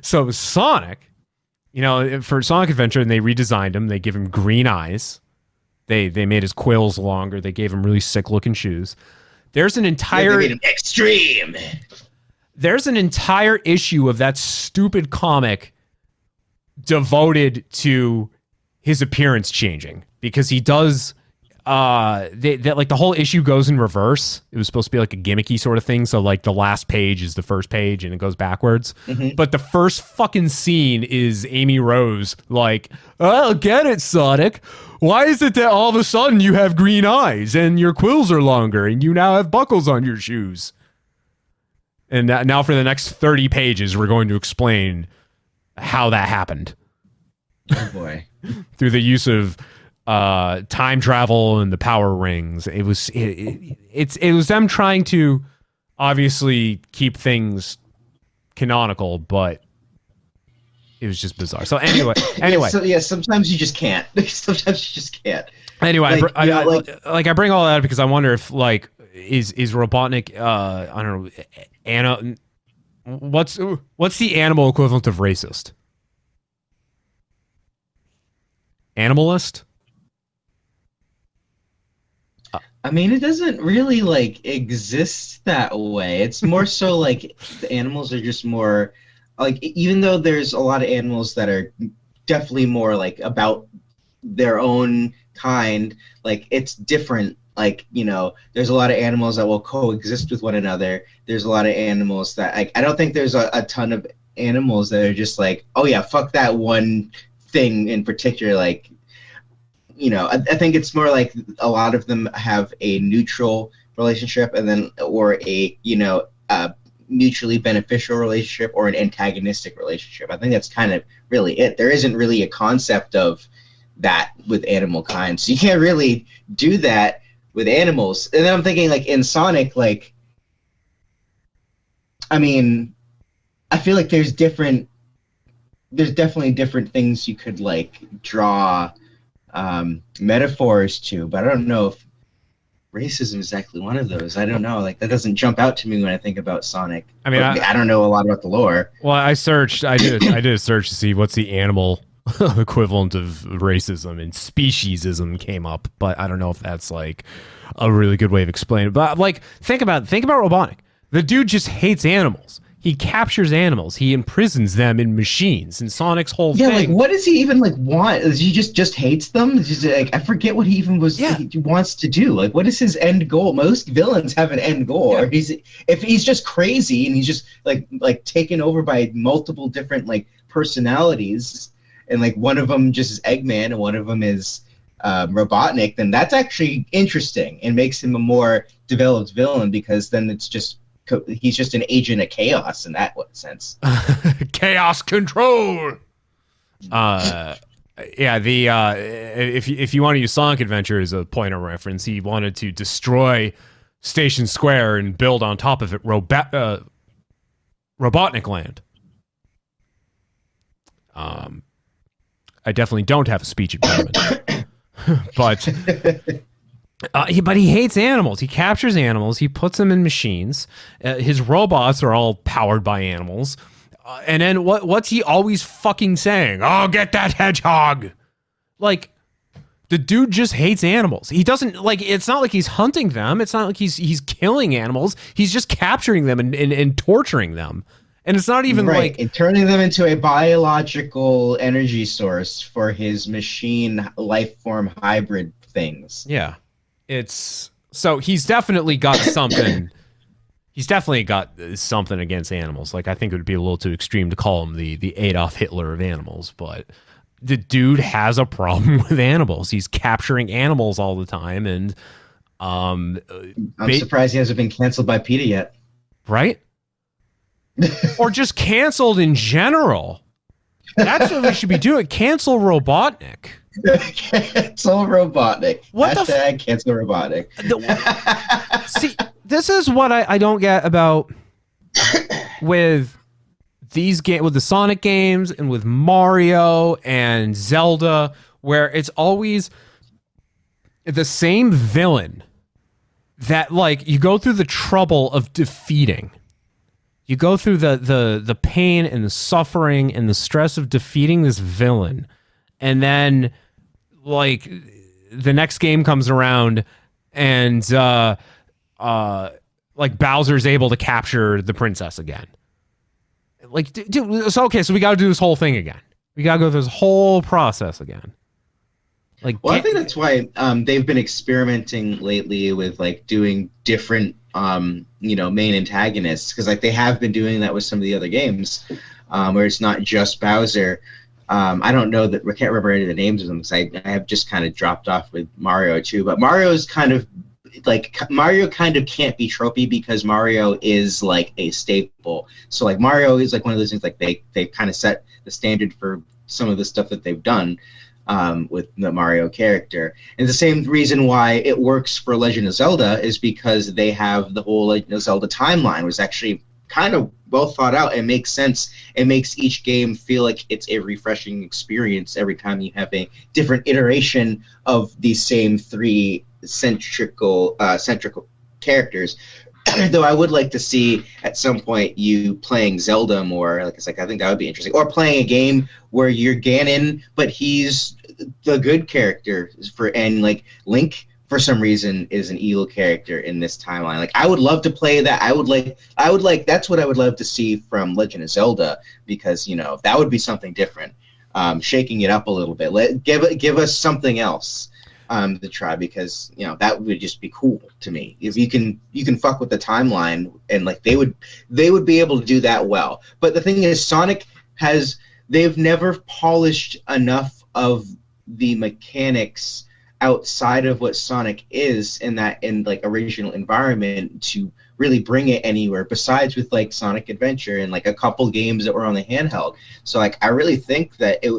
So Sonic, for Sonic Adventure, and they redesigned him. They give him green eyes. They made his quills longer. They gave him really sick looking shoes. There's an entire they made him extreme. There's an entire issue of that stupid comic devoted to his appearance changing, because he does the whole issue goes in reverse. It was supposed to be like a gimmicky sort of thing, so like the last page is the first page and it goes backwards. But the first fucking scene is Amy Rose like, "Oh, get it, Sonic. Why is it that all of a sudden you have green eyes and your quills are longer and you now have buckles on your shoes?" And now for the next 30 pages, we're going to explain how that happened. Oh boy. Through the use of time travel and the power rings. It was them trying to obviously keep things canonical, but it was just bizarre. So anyway. Sometimes you just can't. Sometimes you just can't. Anyway, I bring all that up because I wonder if is Robotnik I don't know, what's the animal equivalent of racist? Animalist? I mean, it doesn't really exist that way. It's more so the animals are just more even though there's a lot of animals that are definitely more about their own kind, it's different. There's a lot of animals that will coexist with one another. There's a lot of animals that I don't think there's a ton of animals that are just oh yeah, fuck that one thing in particular. I think it's more a lot of them have a neutral relationship or a mutually beneficial relationship or an antagonistic relationship. I think that's kind of really it. There isn't really a concept of that with animal kind, so you can't really do that with animals. And then I'm thinking in Sonic, I mean, I feel there's definitely different things you could draw metaphors to, but I don't know if racism is exactly one of those. I don't know. That doesn't jump out to me when I think about Sonic. I mean, I don't know a lot about the lore. Well, I did a search to see what's the animal equivalent of racism, and speciesism came up, but I don't know if that's a really good way of explaining it. But think about Robotnik. The dude just hates animals. He captures animals. He imprisons them in machines. And Sonic's whole thing. Like, what does he even like want? Is he just hates them? He's just, like, I forget what he even he wants to do. Like, what is his end goal? Most villains have an end goal. Or if he's just crazy and he's just like taken over by multiple different like personalities, and like one of them just is Eggman and one of them is Robotnik, then that's actually interesting and makes him a more developed villain, because then he's just an agent of chaos in that sense. Chaos control. If you want to use Sonic Adventure as a point of reference, he wanted to destroy Station Square and build on top of it Robotnik Land. I definitely don't have a speech impediment, but he hates animals. He captures animals. He puts them in machines. His robots are all powered by animals. And then what's he always fucking saying? Oh, get that hedgehog! Like, the dude just hates animals. He doesn't, like, it's not like he's hunting them. It's not like he's killing animals. He's just capturing them and torturing them. And it's not even like... and turning them into a biological energy source for his machine life form hybrid things. Yeah. So he's definitely got something. He's definitely got something against animals. Like, I think it would be a little too extreme to call him the Adolf Hitler of animals, but the dude has a problem with animals. He's capturing animals all the time, and I'm surprised he hasn't been canceled by PETA yet. Right? Or just canceled in general. That's what we should be doing. Cancel Robotnik. Cancel Robotnik. What Hashtag cancel Robotnik. See, this is what I don't get about with these with the Sonic games and with Mario and Zelda, where it's always the same villain that, like, you go through the trouble of defeating. You go through the pain and the suffering and the stress of defeating this villain, and then, like, the next game comes around, and like, Bowser's able to capture the princess again. Like, dude, so okay, so we got to do this whole thing again. We got to go through this whole process again. Like, well, I think that's why they've been experimenting lately with, like, doing different main antagonists, because, like, they have been doing that with some of the other games, where it's not just Bowser. I don't know that I can't remember any of the names of them, because I have just kind of dropped off with Mario too. But Mario's kind of like, Mario kind of can't be tropey because Mario is like a staple. So, like, Mario is like one of those things, like, they kind of set the standard for some of the stuff that they've done with the Mario character. And the same reason why it works for Legend of Zelda is because they have the whole Legend of Zelda timeline was actually kind of well thought out and makes sense. It makes each game feel like it's a refreshing experience every time you have a different iteration of these same three centrical characters. Though I would like to see at some point you playing Zelda more. Like, it's like, I think that would be interesting. Or playing a game where you're Ganon, but he's the good character and like Link for some reason is an evil character in this timeline. Like, I would love to play that. I would like that's what I would love to see from Legend of Zelda, because, you know, that would be something different. Shaking it up a little bit. Give us something else to try, because, you know, that would just be cool to me. If you can fuck with the timeline, and like they would be able to do that well. But the thing is, they've never polished enough of the mechanics outside of what Sonic is in like original environment to really bring it anywhere, besides with like Sonic Adventure and like a couple games that were on the handheld. So, like, I really think that it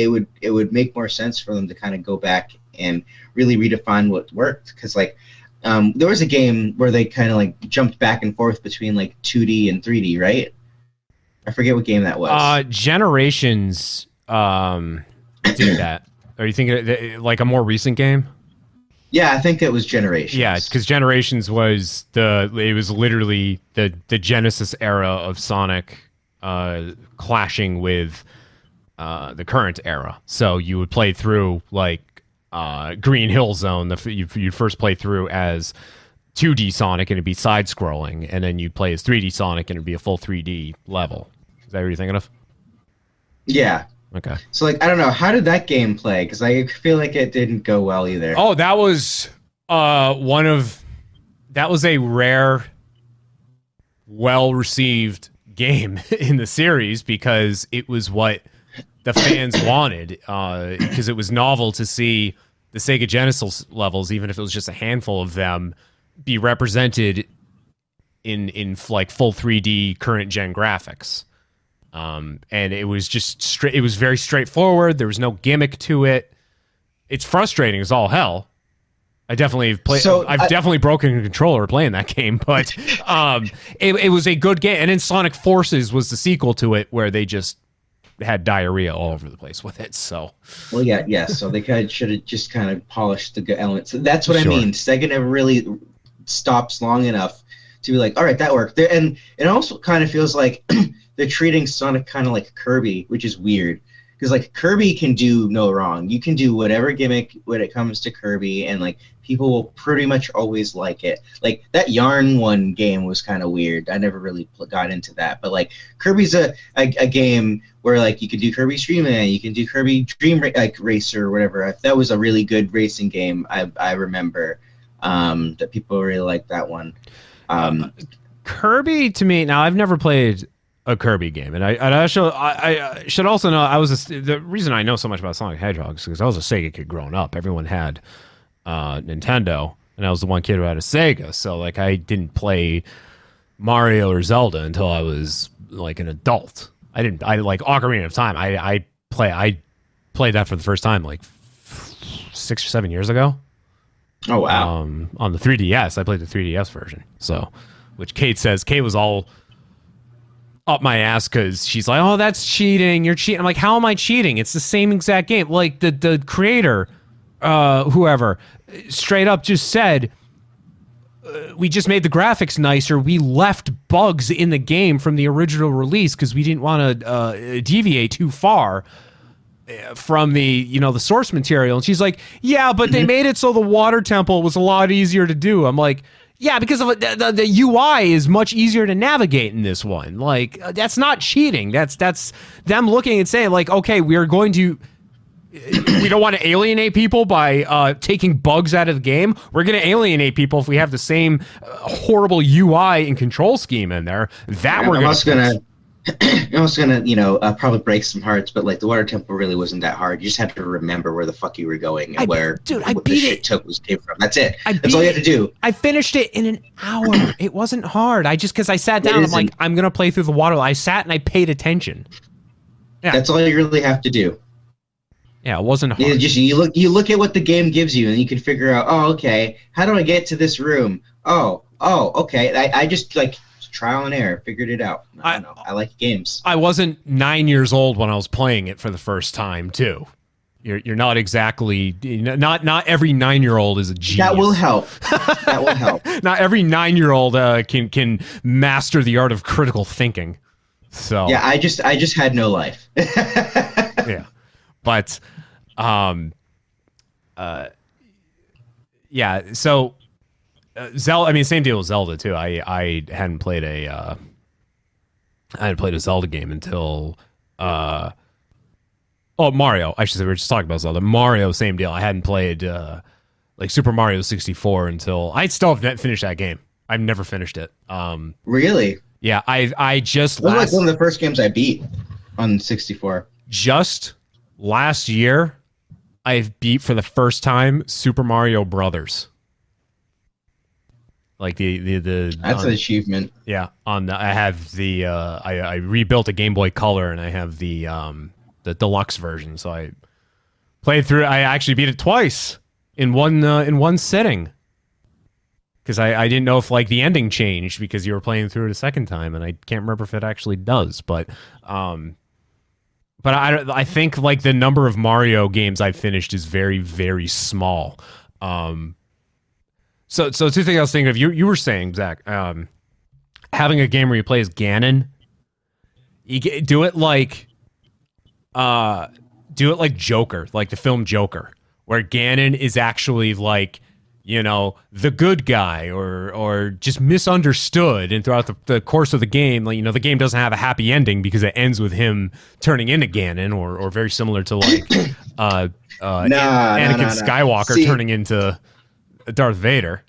would make more sense for them to kind of go back and really redefine what worked, because like there was a game where they kind of like jumped back and forth between like 2D and 3D, right? I forget what game that was. Generations did that. Are you thinking like a more recent game? Yeah, I think it was Generations. Yeah, because Generations was literally the Genesis era of Sonic clashing with the current era. So you would play through like Green Hill Zone. You'd first play through as 2D Sonic and it'd be side scrolling, and then you'd play as 3D Sonic and it'd be a full 3D level. Is that what you're thinking of? Yeah. Okay. So like I don't know, how did that game play? Because I feel like it didn't go well either. Oh, that was that was a rare, well-received game in the series because it was what the fans wanted. Because it was novel to see the Sega Genesis levels, even if it was just a handful of them, be represented in like full 3D current gen graphics. And it was just straight. It was very straightforward. There was no gimmick to it. It's frustrating as all hell. I definitely played. So I've definitely broken a controller playing that game, but it was a good game. And then Sonic Forces was the sequel to it, where they just had diarrhea all over the place with it. So, well, yeah. So they should have just kind of polished the good elements. That's what I mean. Sega never really stops long enough to be like, all right, that worked. And it also kind of feels like they're treating Sonic kind of like Kirby, which is weird. Because like Kirby can do no wrong. You can do whatever gimmick when it comes to Kirby, and like people will pretty much always like it. Like that Yarn one game was kind of weird. I never really got into that. But like Kirby's a game where like you can do Kirby Extreme, you can do Kirby Dream Racer or whatever. That was a really good racing game. I remember that people really liked that one. Kirby to me, now I've never played a Kirby game, and I should also know the reason I know so much about Sonic the Hedgehog is because I was a Sega kid growing up. Everyone had Nintendo, and I was the one kid who had a Sega. So like I didn't play Mario or Zelda until I was like an adult. I like Ocarina of Time. I played that for the first time like 6 or 7 years ago. Oh wow! On the 3DS, I played the 3DS version. So, which Kate was all up my ass because she's like, "Oh, that's cheating! You're cheating." I'm like, "How am I cheating? It's the same exact game." Like the creator, whoever, straight up just said, "We just made the graphics nicer. We left bugs in the game from the original release because we didn't want to deviate too far from the the source material." And she's like, "Yeah, but they made it so the water temple was a lot easier to do." I'm like, yeah, because of the UI is much easier to navigate in this one. Like, that's not cheating. That's them looking and saying, like, okay, we don't want to alienate people by taking bugs out of the game. We're going to alienate people if we have the same horrible UI and control scheme in there. I'm also gonna, probably break some hearts, but like the water temple really wasn't that hard. You just had to remember where the fuck you were going and where the shit came from. That's it. That's all you had to do. I finished it in an hour. It wasn't hard. Because I sat down. I'm like, I'm gonna play through the water. I sat and I paid attention. Yeah. That's all you really have to do. Yeah, it wasn't hard. You look at what the game gives you, and you can figure out. Oh, okay. How do I get to this room? Oh, okay. I just like. Trial and error, figured it out. I don't know. I like games. I wasn't 9 years old when I was playing it for the first time, too. You're not exactly not every 9-year-old is a genius. That will help. Not every 9-year-old can master the art of critical thinking. So yeah, I just had no life. Yeah, but yeah. So. Zelda. I mean, same deal with Zelda too. I hadn't played a Zelda game until Mario. I should say we were just talking about Zelda. Mario, same deal. I hadn't played like Super Mario 64 until I still haven't finished that game. I've never finished it. Really? Yeah. I just it was like one of the first games I beat on 64. Just last year, I've beat for the first time Super Mario Brothers. Like the that's an achievement. Yeah, I have the I rebuilt a Game Boy Color and I have the deluxe version. So I played through. I actually beat it twice in one sitting because I didn't know if like the ending changed because you were playing through it a second time, and I can't remember if it actually does. But I think like the number of Mario games I've finished is very, very small. So two things I was thinking of. You were saying, Zach, having a game where you play as Ganon, do it like Joker, like the film Joker, where Ganon is actually like the good guy or just misunderstood. And throughout the course of the game, like, the game doesn't have a happy ending because it ends with him turning into Ganon or very similar to like Anakin Skywalker turning into Darth Vader.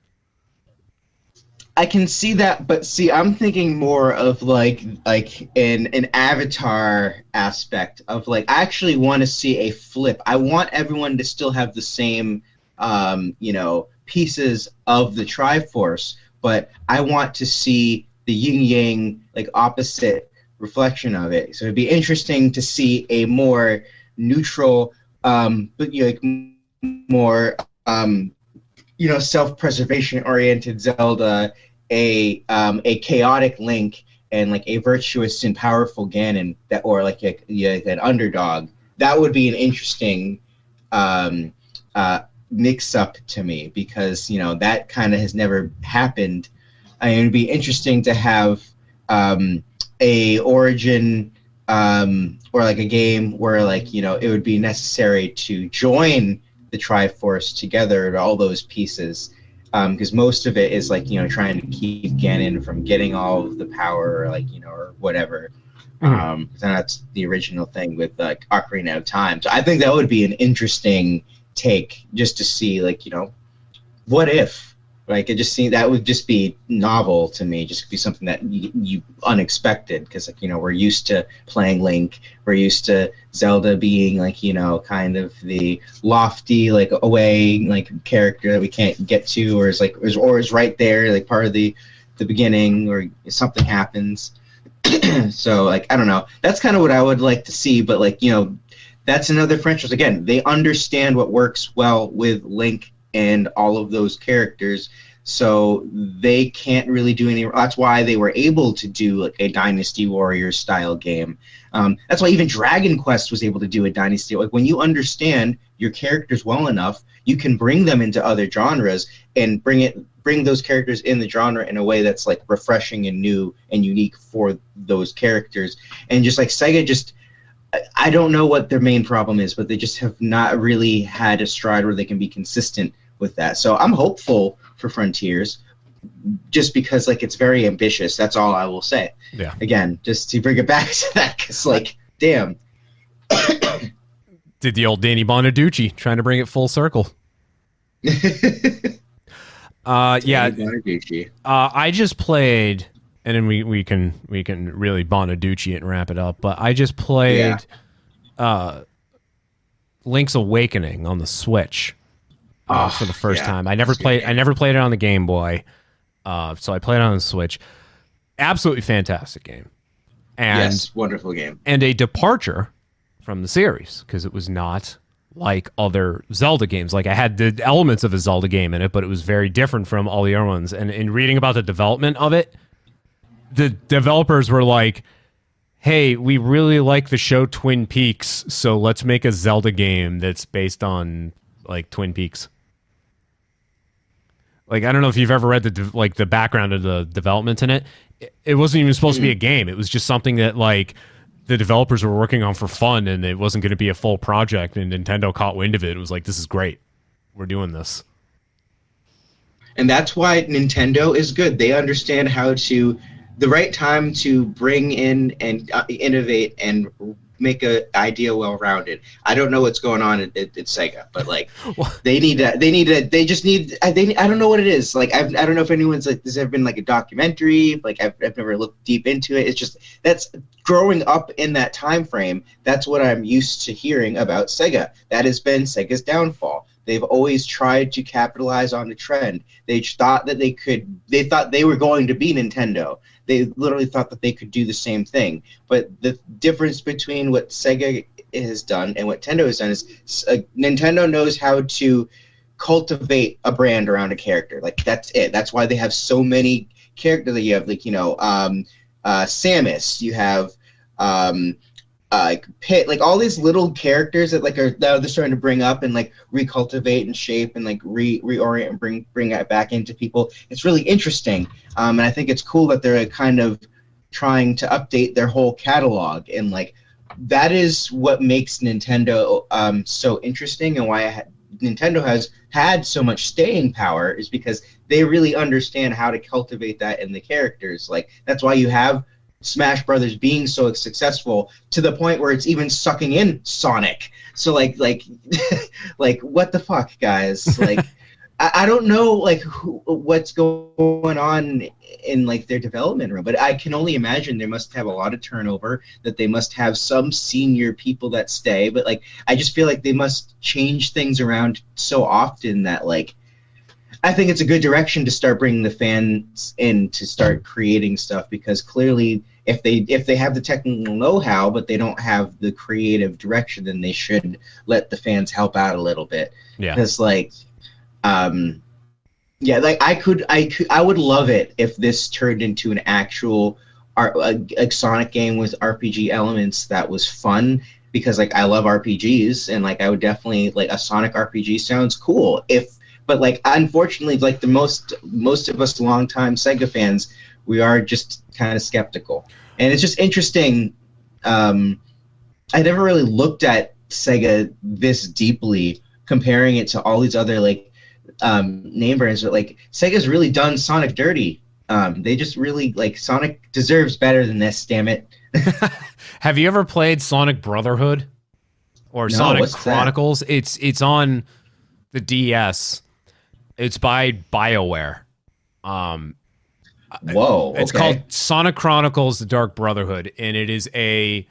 I can see that, but see, I'm thinking more of like an Avatar aspect of like, I actually want to see a flip. I want everyone to still have the same, pieces of the Triforce, but I want to see the yin yang, like opposite reflection of it. So it'd be interesting to see a more neutral, but like more, self-preservation oriented Zelda, a chaotic Link, and like a virtuous and powerful Ganon, or like an underdog. That would be an interesting mix up to me, because that kind of has never happened. I mean, it'd be interesting to have a origin or like a game where like it would be necessary to join the Triforce together, all those pieces, because most of it is like trying to keep Ganon from getting all of the power, or like or whatever. And that's the original thing with like Ocarina of Time. So I think that would be an interesting take, just to see like what if, like, it just seemed that would just be novel to me, just be something that you unexpected, because like we're used to playing Link, we're used to Zelda being like kind of the lofty, like away, like character that we can't get to, or is like is right there, like part of the beginning, or something happens. So like I don't know, that's kind of what I would like to see, but like that's another franchise. Again, they understand what works well with Link and all of those characters, so they can't really do any. That's why they were able to do like a Dynasty Warriors style game. That's why even Dragon Quest was able to do a Dynasty. Like when you understand your characters well enough, you can bring them into other genres and bring those characters in the genre in a way that's like refreshing and new and unique for those characters. And just like Sega I don't know what their main problem is, but they just have not really had a stride where they can be consistent with that. So I'm hopeful for Frontiers, just because like it's very ambitious. That's all I will say. Yeah. Again, just to bring it back to that, because like, damn. Did the old Danny Bonaducci, trying to bring it full circle. I just played. And then we can really Bonaducci it and wrap it up. But I just played Link's Awakening on the Switch for the first time. I never played it on the Game Boy, so I played it on the Switch. Absolutely fantastic game, and wonderful game, and a departure from the series, because it was not like other Zelda games. Like I had the elements of a Zelda game in it, but it was very different from all the other ones. And in reading about the development of it, the developers were like, hey, we really like the show Twin Peaks, so let's make a Zelda game that's based on like Twin Peaks. Like, I don't know if you've ever read the background of the development in it. It wasn't even supposed to be a game. It was just something that like the developers were working on for fun, and it wasn't going to be a full project, and Nintendo caught wind of it. It was like, this is great. We're doing this. And that's why Nintendo is good. They understand how to the right time to bring in and innovate and make an idea well-rounded. I don't know what's going on at Sega, but like they I don't know what it is. Like I don't know if anyone's like, there's ever been like a documentary, like I've never looked deep into it. It's just, that's growing up in that time frame. That's what I'm used to hearing about Sega. That has been Sega's downfall. They've always tried to capitalize on the trend. They thought that they thought they were going to be Nintendo. They literally thought that they could do the same thing. But the difference between what Sega has done and what Nintendo has done is Nintendo knows how to cultivate a brand around a character. Like, that's it. That's why they have so many characters. That you have, like, Samus. You have Pit, like all these little characters that like are now they're starting to bring up and like recultivate and shape and like reorient and bring it back into people. It's really interesting, and I think it's cool that they're kind of trying to update their whole catalog, and like that is what makes Nintendo so interesting, and why Nintendo has had so much staying power is because they really understand how to cultivate that in the characters. Like, that's why you have Smash Brothers being so successful to the point where it's even sucking in Sonic. So like like what the fuck, guys? Like I don't know like what's going on in like their development room, but I can only imagine they must have a lot of turnover, that they must have some senior people that stay, but like I just feel like they must change things around so often that like I think it's a good direction to start bringing the fans in to start creating stuff, because clearly if they have the technical know-how but they don't have the creative direction, then they should let the fans help out a little bit. Yeah. Because like yeah, like I would love it if this turned into an actual a Sonic game with RPG elements that was fun, because like I love RPGs, and like I would definitely like a Sonic RPG sounds cool. But like unfortunately, like the most of us longtime Sega fans, we are just kind of skeptical, and it's just interesting. I never really looked at Sega this deeply, comparing it to all these other like name brands, but like Sega's really done Sonic dirty. They just really like Sonic deserves better than this. Damn it! Have you ever played Sonic Brotherhood or No, Sonic what's Chronicles? That? It's on the DS. It's by BioWare. Whoa! It's called Sonic Chronicles: The Dark Brotherhood, and it's an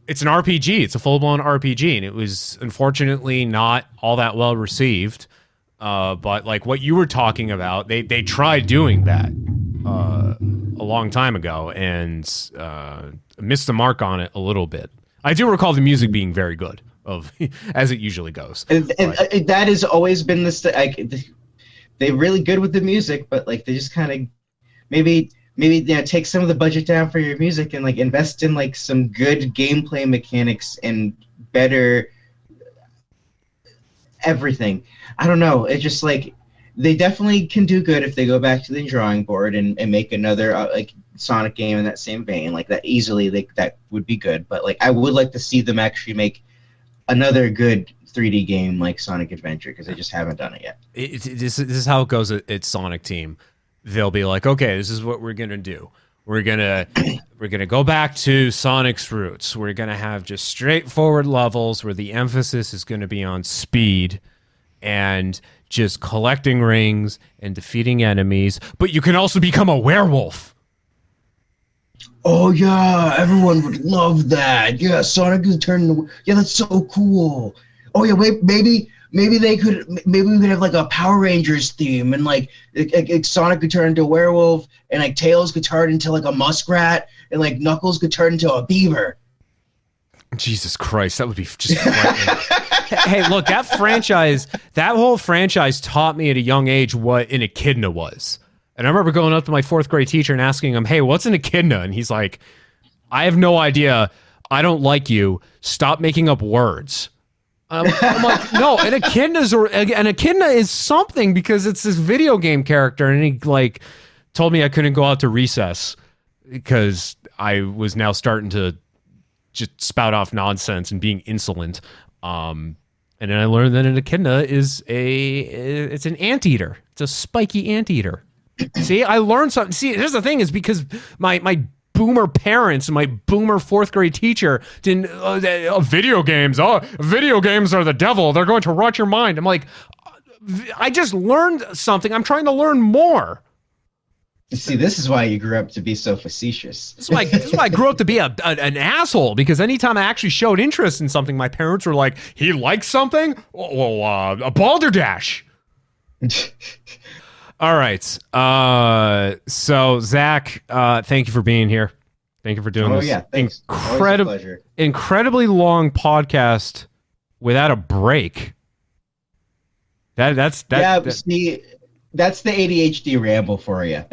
RPG. It's a full-blown RPG, and it was unfortunately not all that well received. But like what you were talking about, they tried doing that a long time ago and missed the mark on it a little bit. I do recall the music being very good, as it usually goes. And that has always been they're really good with the music, but like they just kind of maybe take some of the budget down for your music and like invest in like some good gameplay mechanics and better everything. I don't know. It's just like they definitely can do good if they go back to the drawing board and make another like Sonic game in that same vein. Like that easily, that would be good. But like I would like to see them actually make another good 3D game like Sonic Adventure, because they just haven't done it yet. This is how it goes at Sonic Team. They'll be like, okay, this is what we're gonna do. We're gonna go back to Sonic's roots. We're gonna have just straightforward levels where the emphasis is gonna be on speed and just collecting rings and defeating enemies. But you can also become a werewolf. Oh yeah, everyone would love that. Yeah, Sonic is turning. Yeah, that's so cool. Oh yeah, wait, maybe we could have like a Power Rangers theme, and like Sonic could turn into a werewolf, and like Tails could turn into like a muskrat, and like Knuckles could turn into a beaver. Jesus Christ, that would be just frightening. Hey, look, that whole franchise taught me at a young age what an echidna was. And I remember going up to my 4th grade teacher and asking him, hey, what's an echidna? And he's like, I have no idea. I don't like you. Stop making up words. I'm like, no, an echidna is something, because it's this video game character. And he like told me I couldn't go out to recess because I was now starting to just spout off nonsense and being insolent. And then I learned that an echidna is it's an anteater. It's a spiky anteater. See, I learned something. See, here's the thing: is because my boomer parents and my boomer 4th grade teacher didn't video games. Oh, video games are the devil. They're going to rot your mind. I'm like, I just learned something. I'm trying to learn more. See, this is why you grew up to be so facetious. This is why I grew up to be an asshole, because anytime I actually showed interest in something, my parents were like, he likes something? Well, a balderdash. All right. So, Zach, thank you for being here. Thank you for doing this. Oh, yeah. Thanks. Incredibly long podcast without a break. See, that's the ADHD ramble for you.